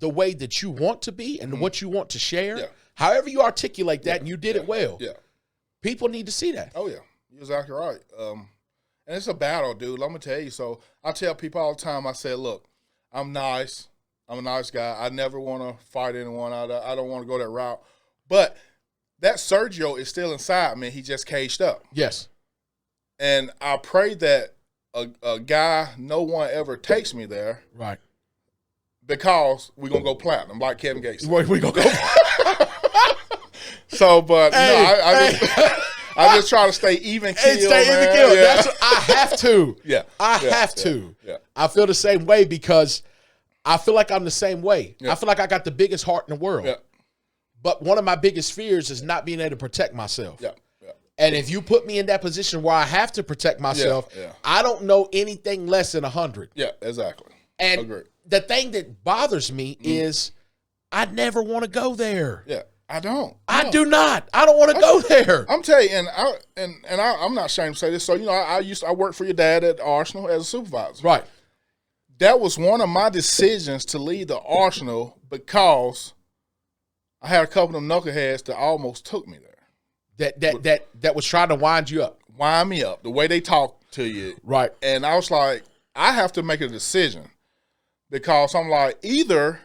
the way that you want to be and what you want to share, however you articulate that, and you did it well. People need to see that. Oh, yeah. You're exactly right. And it's a battle, dude. Let me tell you. So I tell people all the time, I say, look, I'm nice. I'm a nice guy. I never want to fight anyone. I don't want to go that route. But that Sergio is still inside me. He just caged up. Yes. And I pray that a guy no one ever takes me there. Right. Because we're going to go platinum like Kevin Gates. We're going to go. So, but I just try to stay even keel. Even keel. That's what I have to. I have to. I feel the same way because I feel like I'm the same way. I feel like I got the biggest heart in the world. But one of my biggest fears is not being able to protect myself. And if you put me in that position where I have to protect myself, I don't know anything less than 100. Yeah, exactly. And Agreed. the thing that bothers me is I never want to go there. Yeah, I don't. I do not. I don't want to go there. I'm telling you, I'm not ashamed to say this. So, I worked for your dad at Arsenal as a supervisor. Right. That was one of my decisions to leave the Arsenal because I had a couple of them knuckleheads that almost took me there. That was trying to wind you up. Wind me up. The way they talk to you. Right. And I was like, I have to make a decision because I'm like, either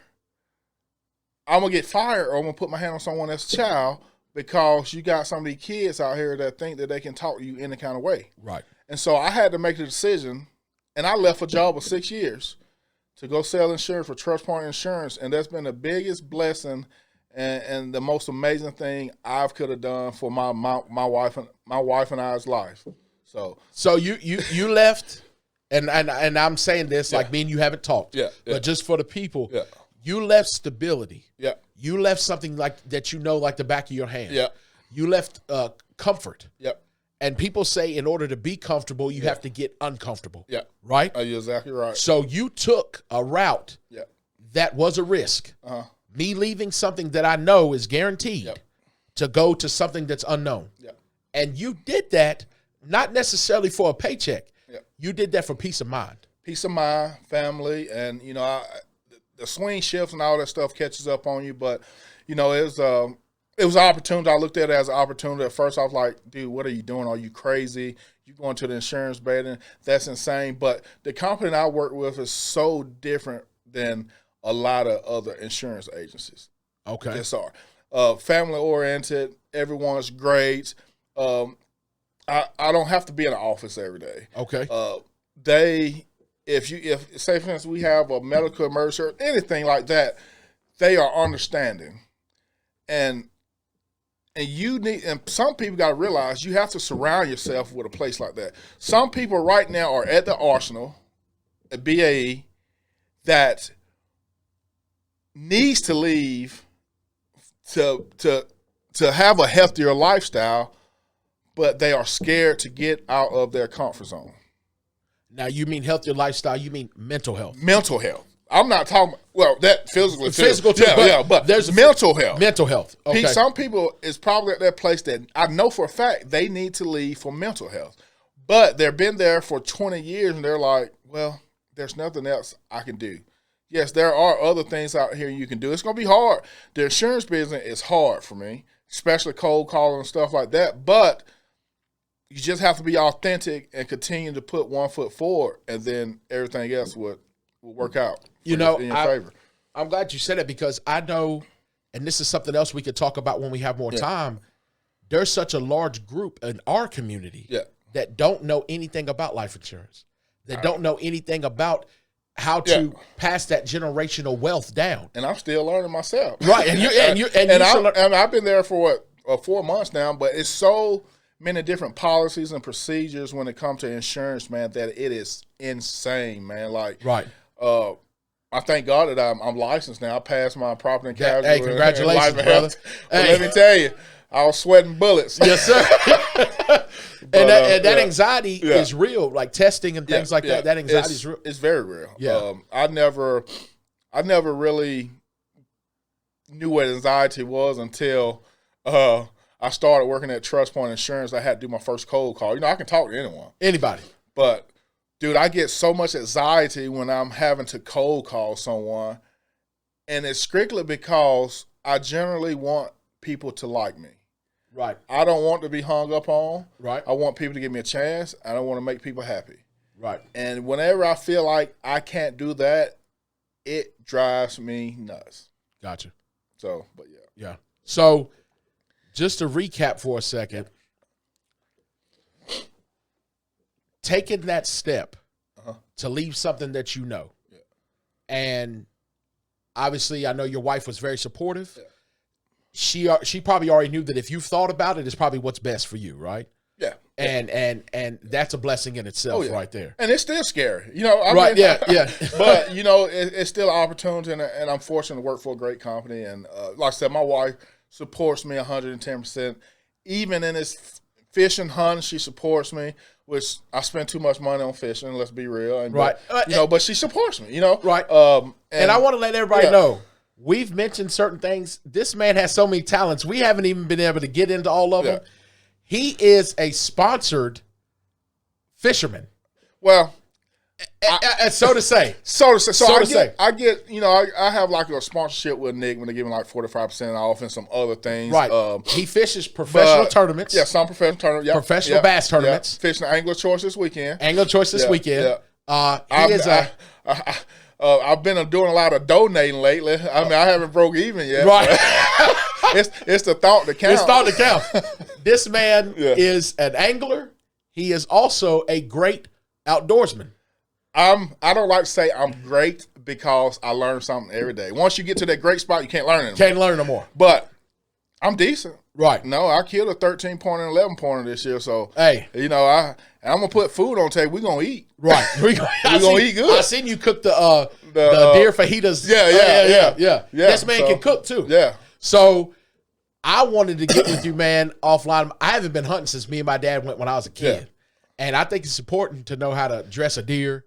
I'm going to get fired or I'm going to put my hand on someone else's child because you got some of these kids out here that think that they can talk to you any kind of way. Right. And so I had to make the decision, and I left a job of 6 years to go sell insurance for Trust Point Insurance, and that's been the biggest blessing and the most amazing thing I could have done for my wife and I's life. So you left, and I'm saying this like me and you haven't talked. Yeah. But just for the people, yeah. You left stability. Yeah. You left something like that like the back of your hand. Yeah. You left comfort. Yeah. And people say in order to be comfortable, you have to get uncomfortable. Yeah. Right? You're exactly right. So you took a route that was a risk. Uh-huh. Me leaving something that I know is guaranteed to go to something that's unknown. Yeah. And you did that not necessarily for a paycheck. Yeah. You did that for peace of mind. Peace of mind, family, and, the swing shifts and all that stuff catches up on you. But, it was an opportunity. I looked at it as an opportunity. At first, I was like, dude, what are you doing? Are you crazy? You going to the insurance business? That's insane. But the company I work with is so different than a lot of other insurance agencies. Okay. Yes, are. Family oriented. Everyone's great. I don't have to be in the office every day. Okay. If say for instance we have a medical emergency or anything like that, they are understanding. And some people got to realize you have to surround yourself with a place like that. Some people right now are at the Arsenal, at BAE, that needs to leave to have a healthier lifestyle, but they are scared to get out of their comfort zone. Now, you mean healthier lifestyle, you mean mental health. Mental health. I'm not talking, that physically. Physical too, but there's mental health. Mental health. Okay. Some people is probably at that place that I know for a fact they need to leave for mental health. But they've been there for 20 years and they're like, well, there's nothing else I can do. Yes, there are other things out here you can do. It's going to be hard. The insurance business is hard for me, especially cold calling and stuff like that. But you just have to be authentic and continue to put 1 foot forward, and then everything else will work out in your favor. I'm glad you said it because I know, and this is something else we could talk about when we have more time, there's such a large group in our community that don't know anything about life insurance, that don't know anything about how to pass that generational wealth down. And I'm still learning myself. Right. And I've been there for 4 months now, but it's so many different policies and procedures when it comes to insurance, man, that it is insane, man. Like, right. I thank God that I'm licensed now. I passed my property and casualty. Hey, congratulations, brother. But let me tell you, I was sweating bullets. Yes, sir. That anxiety is real, like testing and things like that. That anxiety is real. It's very real. Yeah. I never really knew what anxiety was until I started working at Trust Point Insurance. I had to do my first cold call. I can talk to anyone. Anybody. But, dude, I get so much anxiety when I'm having to cold call someone. And it's strictly because I generally want people to like me. Right. I don't want to be hung up on. Right. I want people to give me a chance. I don't want to make people happy. Right. And whenever I feel like I can't do that, it drives me nuts. Gotcha. So, but yeah. Yeah. So, just to recap for a second, taking that step to leave something that you know, and obviously I know your wife was very supportive. Yeah. She probably already knew that if you thought about it, it's probably what's best for you, right? Yeah. And that's a blessing in itself right there. And it's still scary. Right, yeah. But, it's still an opportunity, and I'm fortunate to work for a great company. And like I said, my wife supports me 110%, even in this fishing, hunting, she supports me, which I spend too much money on fishing, let's be real. And, Right. But she supports me, Right. And I want to let everybody know, we've mentioned certain things. This man has so many talents. We haven't even been able to get into all of them. He is a sponsored fisherman. Well, so to say. So I get, I have like a sponsorship with Nick when they give me like 45% off and some other things. Right. He fishes professional tournaments. Yeah, some professional tournaments. Yep. Professional bass tournaments. Fishing Angler Choice this weekend. Weekend. I've been doing a lot of donating lately. I mean, I haven't broke even yet. Right. It's the thought that counts. It's thought that counts. This man is an angler. He is also a great outdoorsman. I don't like to say I'm great because I learn something every day. Once you get to that great spot, you can't learn anymore. Can't learn no more. But I'm decent. Right. No, I killed a 13-pointer and 11-pointer this year. So, hey, I'm going to put food on the table. We're going to eat. Right. We're going to eat good. I seen you cook the deer fajitas. Yeah. This man can cook too. Yeah. So I wanted to get with you, man, offline. I haven't been hunting since me and my dad went when I was a kid. Yeah. And I think it's important to know how to dress a deer,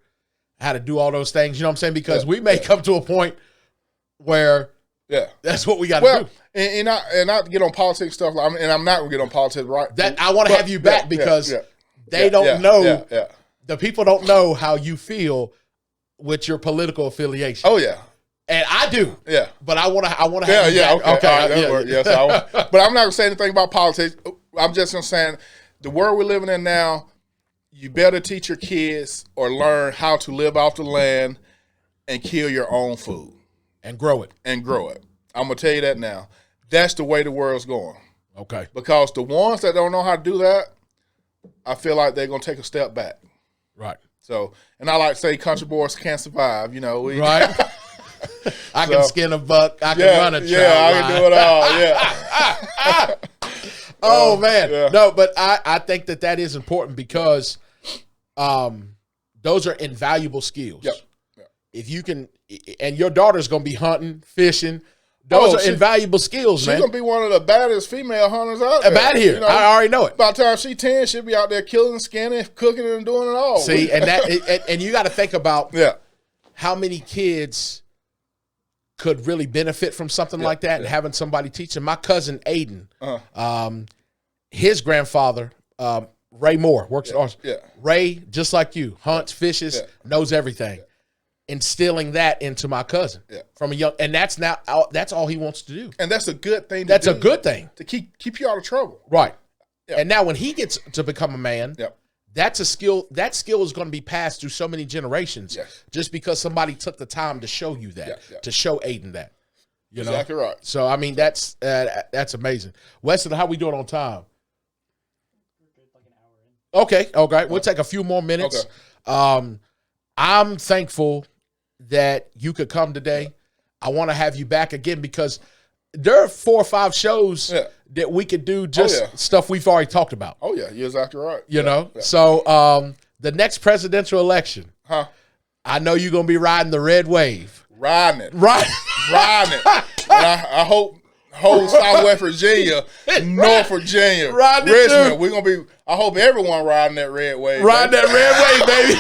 how to do all those things. You know what I'm saying? Because we may come to a point where that's what we got to do. And not to get on politics stuff, and I'm not going to get on politics, right? That I want to have you back because they don't know. The people don't know how you feel with your political affiliation. Oh, yeah. And I do. Yeah. But I want to have you back. Okay. But I'm not going to say anything about politics. I'm just going to say the world we're living in now, you better teach your kids or learn how to live off the land and kill your own food. And grow it. I'm going to tell you that now. That's the way the world's going. Okay. Because the ones that don't know how to do that, I feel like they're going to take a step back. Right. So, and I like to say country boys can't survive, Right. I can skin a buck. I can run a trout. Yeah, I can do it all. Yeah. Oh, man. Yeah. No, but I think that is important because those are invaluable skills. Yep. If you can, and your daughter's going to be hunting, fishing. Those are invaluable skills, man. She's going to be one of the baddest female hunters out there. About here. I already know it. By the time she's 10, she'll be out there killing, scanning, cooking, and doing it all. See, and you got to think about how many kids could really benefit from something like that and having somebody teach them. My cousin Aiden, his grandfather, Ray Moore, works at Arsenal. Yeah. Ray, just like you, hunts, fishes, knows everything. Instilling that into my cousin from a young, and that's all he wants to do. And that's a good thing. That's a good thing to keep you out of trouble. Right. Yeah. And now when he gets to become a man, that's a skill. That skill is going to be passed through so many generations just because somebody took the time to show you that, to show Aiden that. You know? Exactly right. So, I mean, that's amazing. Weston, how we doing on time? Okay. We'll take a few more minutes. Okay. I'm thankful that you could come today. I want to have you back again because there are 4 or 5 shows that we could do stuff we've already talked about. Oh, yeah. You're exactly right. You know? Yeah. So the next presidential election, I know you're going to be riding the red wave. Riding it. Riding it. And I hope whole Southwest Virginia, North Virginia, Richmond, we're going to be, I hope everyone riding that red wave. Riding that red wave, baby.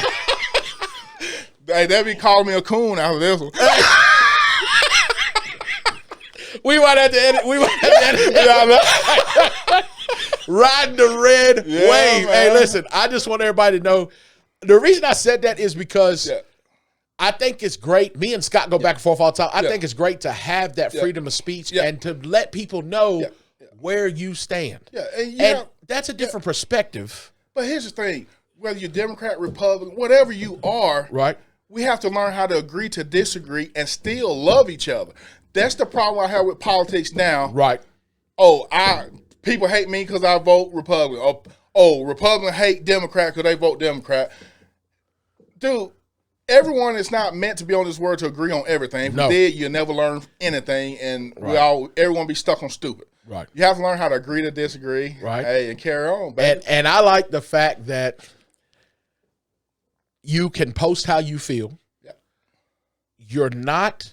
Hey, they'll be calling me a coon after this one. We might have to edit. Riding the red wave. Man. Hey, listen, I just want everybody to know. The reason I said that is because I think it's great. Me and Scott go back and forth all the time. I think it's great to have that freedom of speech and to let people know where you stand. Yeah. And that's a different perspective. But here's the thing. Whether you're Democrat, Republican, whatever you are, right? We have to learn how to agree to disagree and still love each other. That's the problem I have with politics now. Right. People hate me because I vote Republican. Republicans hate Democrat because they vote Democrat. Dude, everyone is not meant to be on this world to agree on everything. If we did, you'll never learn anything, and everyone be stuck on stupid. Right. You have to learn how to agree to disagree. Right. Hey, and carry on, baby. And I like the fact that you can post how you feel. Yeah. You're not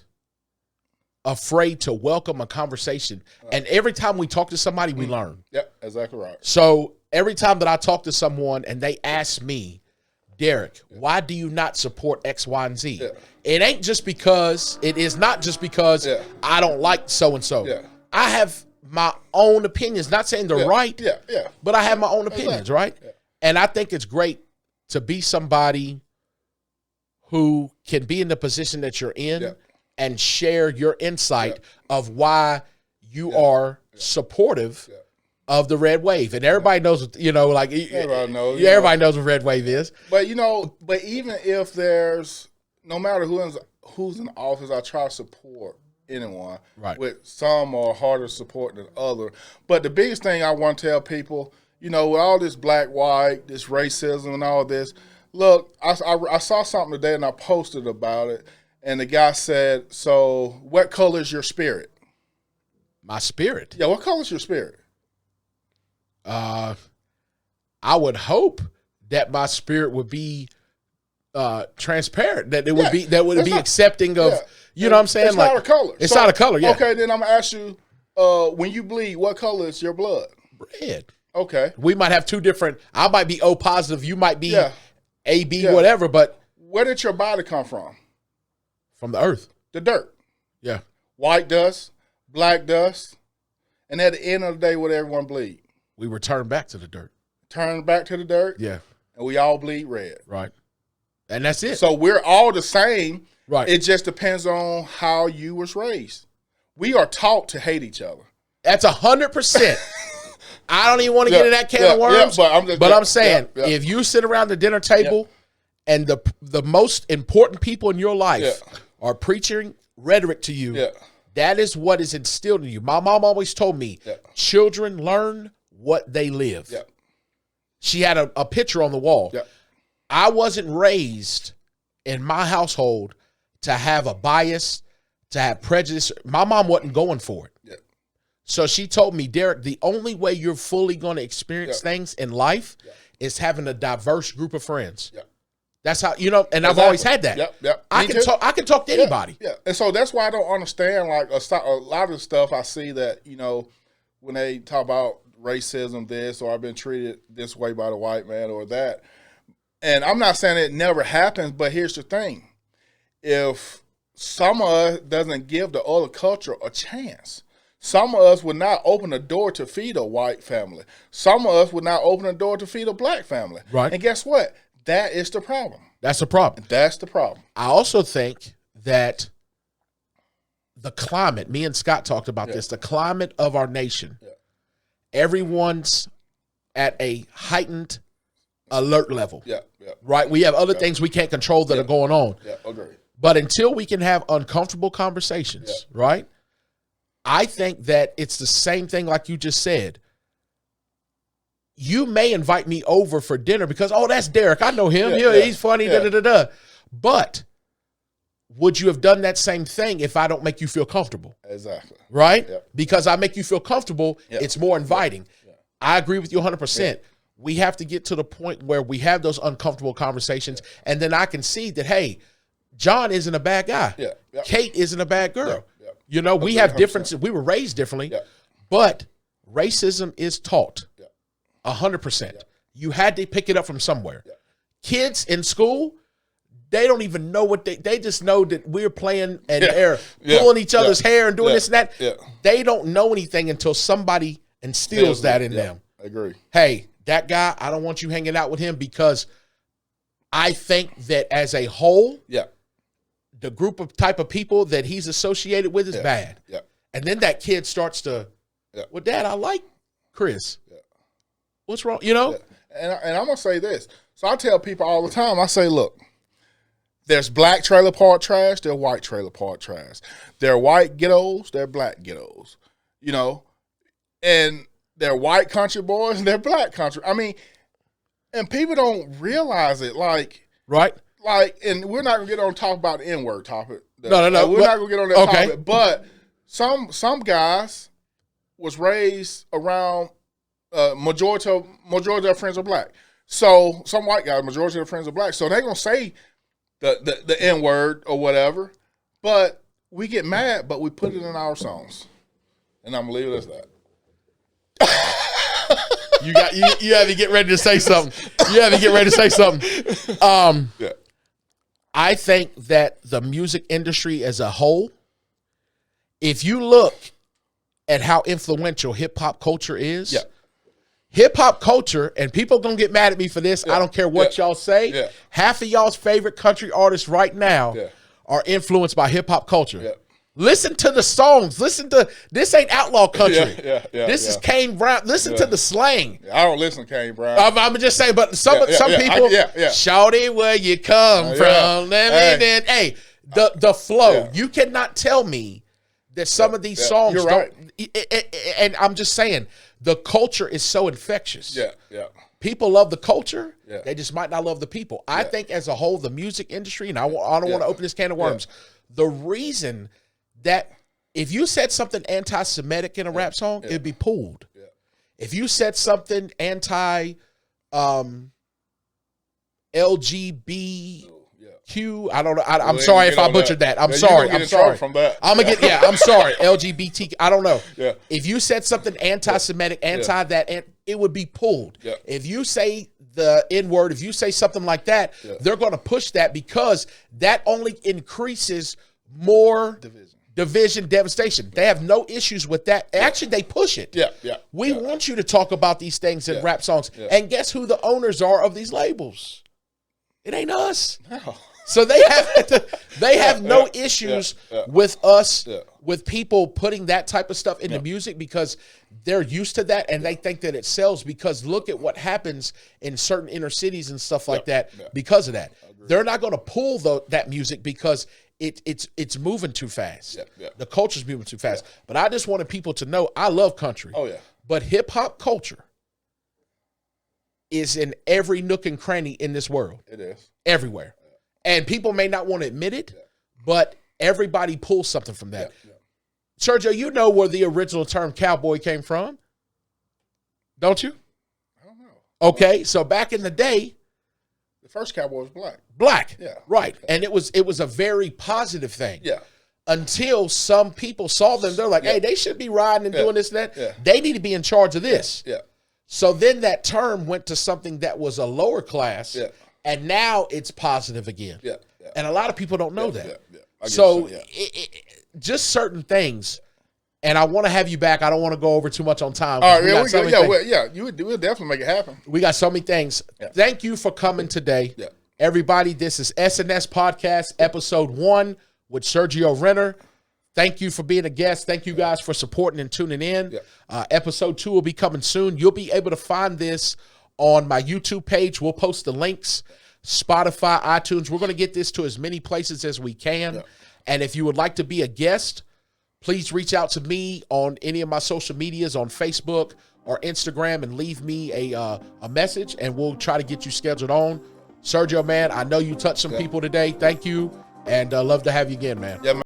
afraid to welcome a conversation. And every time we talk to somebody, we learn. Yep, exactly right. So every time that I talk to someone and they ask me, Derek, why do you not support X, Y, and Z? Yeah. It is not just because I don't like so-and-so. Yeah. I have my own opinions, not saying they're right, but I have my own opinions, right? Yeah. And I think it's great to be somebody who can be in the position that you're in and share your insight of why you are supportive of the red wave. And everybody knows, everybody knows what red wave is. But, even if there's, no matter who's in office, I try to support anyone. Right. With some are harder support than other. But the biggest thing I want to tell people, with all this black, white, this racism and all this, look, I saw something today and I posted about it. And the guy said, so what color is your spirit? My spirit? Yeah, what color is your spirit? I would hope that my spirit would be transparent, that it would be accepting of, you know what I'm saying? It's not a color. It's not a color, yeah. Okay, then I'm going to ask you, when you bleed, what color is your blood? Red. Okay. We might have two different, I might be O positive, you might be AB, whatever, but. Where did your body come from? From the earth. The dirt. Yeah. White dust, black dust, and at the end of the day, what everyone bleed? We return back to the dirt. Turn back to the dirt? Yeah. And we all bleed red. Right. And that's it. So we're all the same. Right. It just depends on how you was raised. We are taught to hate each other. That's 100%. I don't even want to get in that can of worms. But I'm saying, if you sit around the dinner table and the most important people in your life are preaching rhetoric to you, that is what is instilled in you. My mom always told me, children learn what they live. Yeah. She had a picture on the wall. Yeah. I wasn't raised in my household to have a bias, to have prejudice. My mom wasn't going for it. Yeah. So she told me, Derek, the only way you're fully going to experience things in life is having a diverse group of friends. Yeah. That's how, and I've always had that. Yep, yep. I can talk to anybody. Yeah. And so that's why I don't understand, like, a lot of the stuff I see that, when they talk about racism, this, or I've been treated this way by the white man or that. And I'm not saying it never happens, but here's the thing. If some of us doesn't give the other culture a chance, some of us would not open the door to feed a white family. Some of us would not open the door to feed a black family. Right. And guess what? That is the problem. That's the problem. That's the problem. I also think that the climate, me and Scott talked about this, the climate of our nation, everyone's at a heightened alert level. Yeah. Right? We have other things we can't control that are going on. Yeah, agree. But until we can have uncomfortable conversations, right? I think that it's the same thing like you just said. You may invite me over for dinner because, that's Derek. I know him. He's funny, But would you have done that same thing if I don't make you feel comfortable? Exactly. Right? Yeah. Because I make you feel comfortable, it's more inviting. Yeah. I agree with you 100%. Yeah. We have to get to the point where we have those uncomfortable conversations, and then I can see that, hey, John isn't a bad guy. Yeah. Yeah. Kate isn't a bad girl. Yeah. We have differences. We were raised differently, but racism is taught 100%. Yeah. You had to pick it up from somewhere. Yeah. Kids in school, they don't even know what they just know that we're playing and they're pulling each other's hair and doing this and that. Yeah. They don't know anything until somebody instills that in them. I agree. Hey, that guy, I don't want you hanging out with him because I think that as a whole, the group of type of people that he's associated with is bad. Yeah. And then that kid starts to, well, Dad, I like Chris. Yeah. What's wrong? Yeah. And I'm going to say this. So I tell people all the time, I say, look, there's black trailer park trash, there's white trailer park trash. There are white ghettos, there are black ghettos, and they're white country boys and they're black country. I mean, and people don't realize it, right? And we're not going to get on talk about the N-word topic. No. We're not going to get on that topic. But some guys was raised around majority of their friends are black. So some white guys, majority of their friends are black. So they're going to say the N-word or whatever. But we get mad, but we put it in our songs. And I'm going to leave it as that. You have to get ready to say something. Yeah. I think that the music industry as a whole, if you look at how influential hip hop culture is, hip hop culture, and people gonna get mad at me for this. I don't care what y'all say. Yeah. Half of y'all's favorite country artists right now are influenced by hip hop culture. Yeah. Listen to the songs. Listen to this. Ain't outlaw country. This is Kane Brown. Listen to the slang. I don't listen to Kane Brown. I'm just saying, but some people, shawty, where you come from. Hey, the flow. You cannot tell me that some of these songs You're don't. right. And I'm just saying, the culture is so infectious. Yeah. People love the culture. Yeah. They just might not love the people. I think as a whole, the music industry, and I don't want to open this can of worms. The reason that if you said something anti-Semitic in a rap song, it'd be pulled. Yeah. If you said something anti LGBTQ, I don't know. I'm sorry if I butchered that. I'm sorry. I'm sorry. From that. I'm gonna get. I'm sorry. LGBT. I don't know. Yeah. If you said something anti-Semitic, anti that, and it would be pulled. Yeah. If you say the N-word, if you say something like that, they're going to push that because that only increases more division, devastation. They have no issues with that. Actually, they push it. We want you to talk about these things in rap songs. And guess who the owners are of these labels? It ain't us. No. So they have no issues with us, with people putting that type of stuff into music because they're used to that and they think that it sells because look at what happens in certain inner cities and stuff like that because of that. They're not going to pull that music because it's moving too fast. The culture's moving too fast. But I just wanted people to know I love country. Oh, yeah. But hip-hop culture is in every nook and cranny in this world. It is. Everywhere. And people may not want to admit it, but everybody pulls something from that. Sergio, you know where the original term cowboy came from, don't you? I don't know. Okay, so back in the day, the first cowboy was black. Black, Yeah. right. And it was a very positive thing. Yeah. Until some people saw them, they're like, hey, they should be riding and doing this and that. Yeah. They need to be in charge of this. Yeah. So then that term went to something that was a lower class, and now it's positive again. Yeah. And a lot of people don't know that. So just certain things, and I want to have you back. I don't want to go over too much on time. All right, we'll definitely make it happen. We got so many things. Thank you for coming today. Everybody, this is SNS Podcast, episode 1 with Sergio Render. Thank you for being a guest. Thank you guys for supporting and tuning in. Episode 2 will be coming soon. You'll be able to find this on my YouTube page. We'll post the links, Spotify, iTunes. We're going to get this to as many places as we can. And if you would like to be a guest, please reach out to me on any of my social medias on Facebook or Instagram and leave me a message, and we'll try to get you scheduled on. Sergio, man, I know you touched some people today. Thank you, and love to have you again, man. Yeah, man.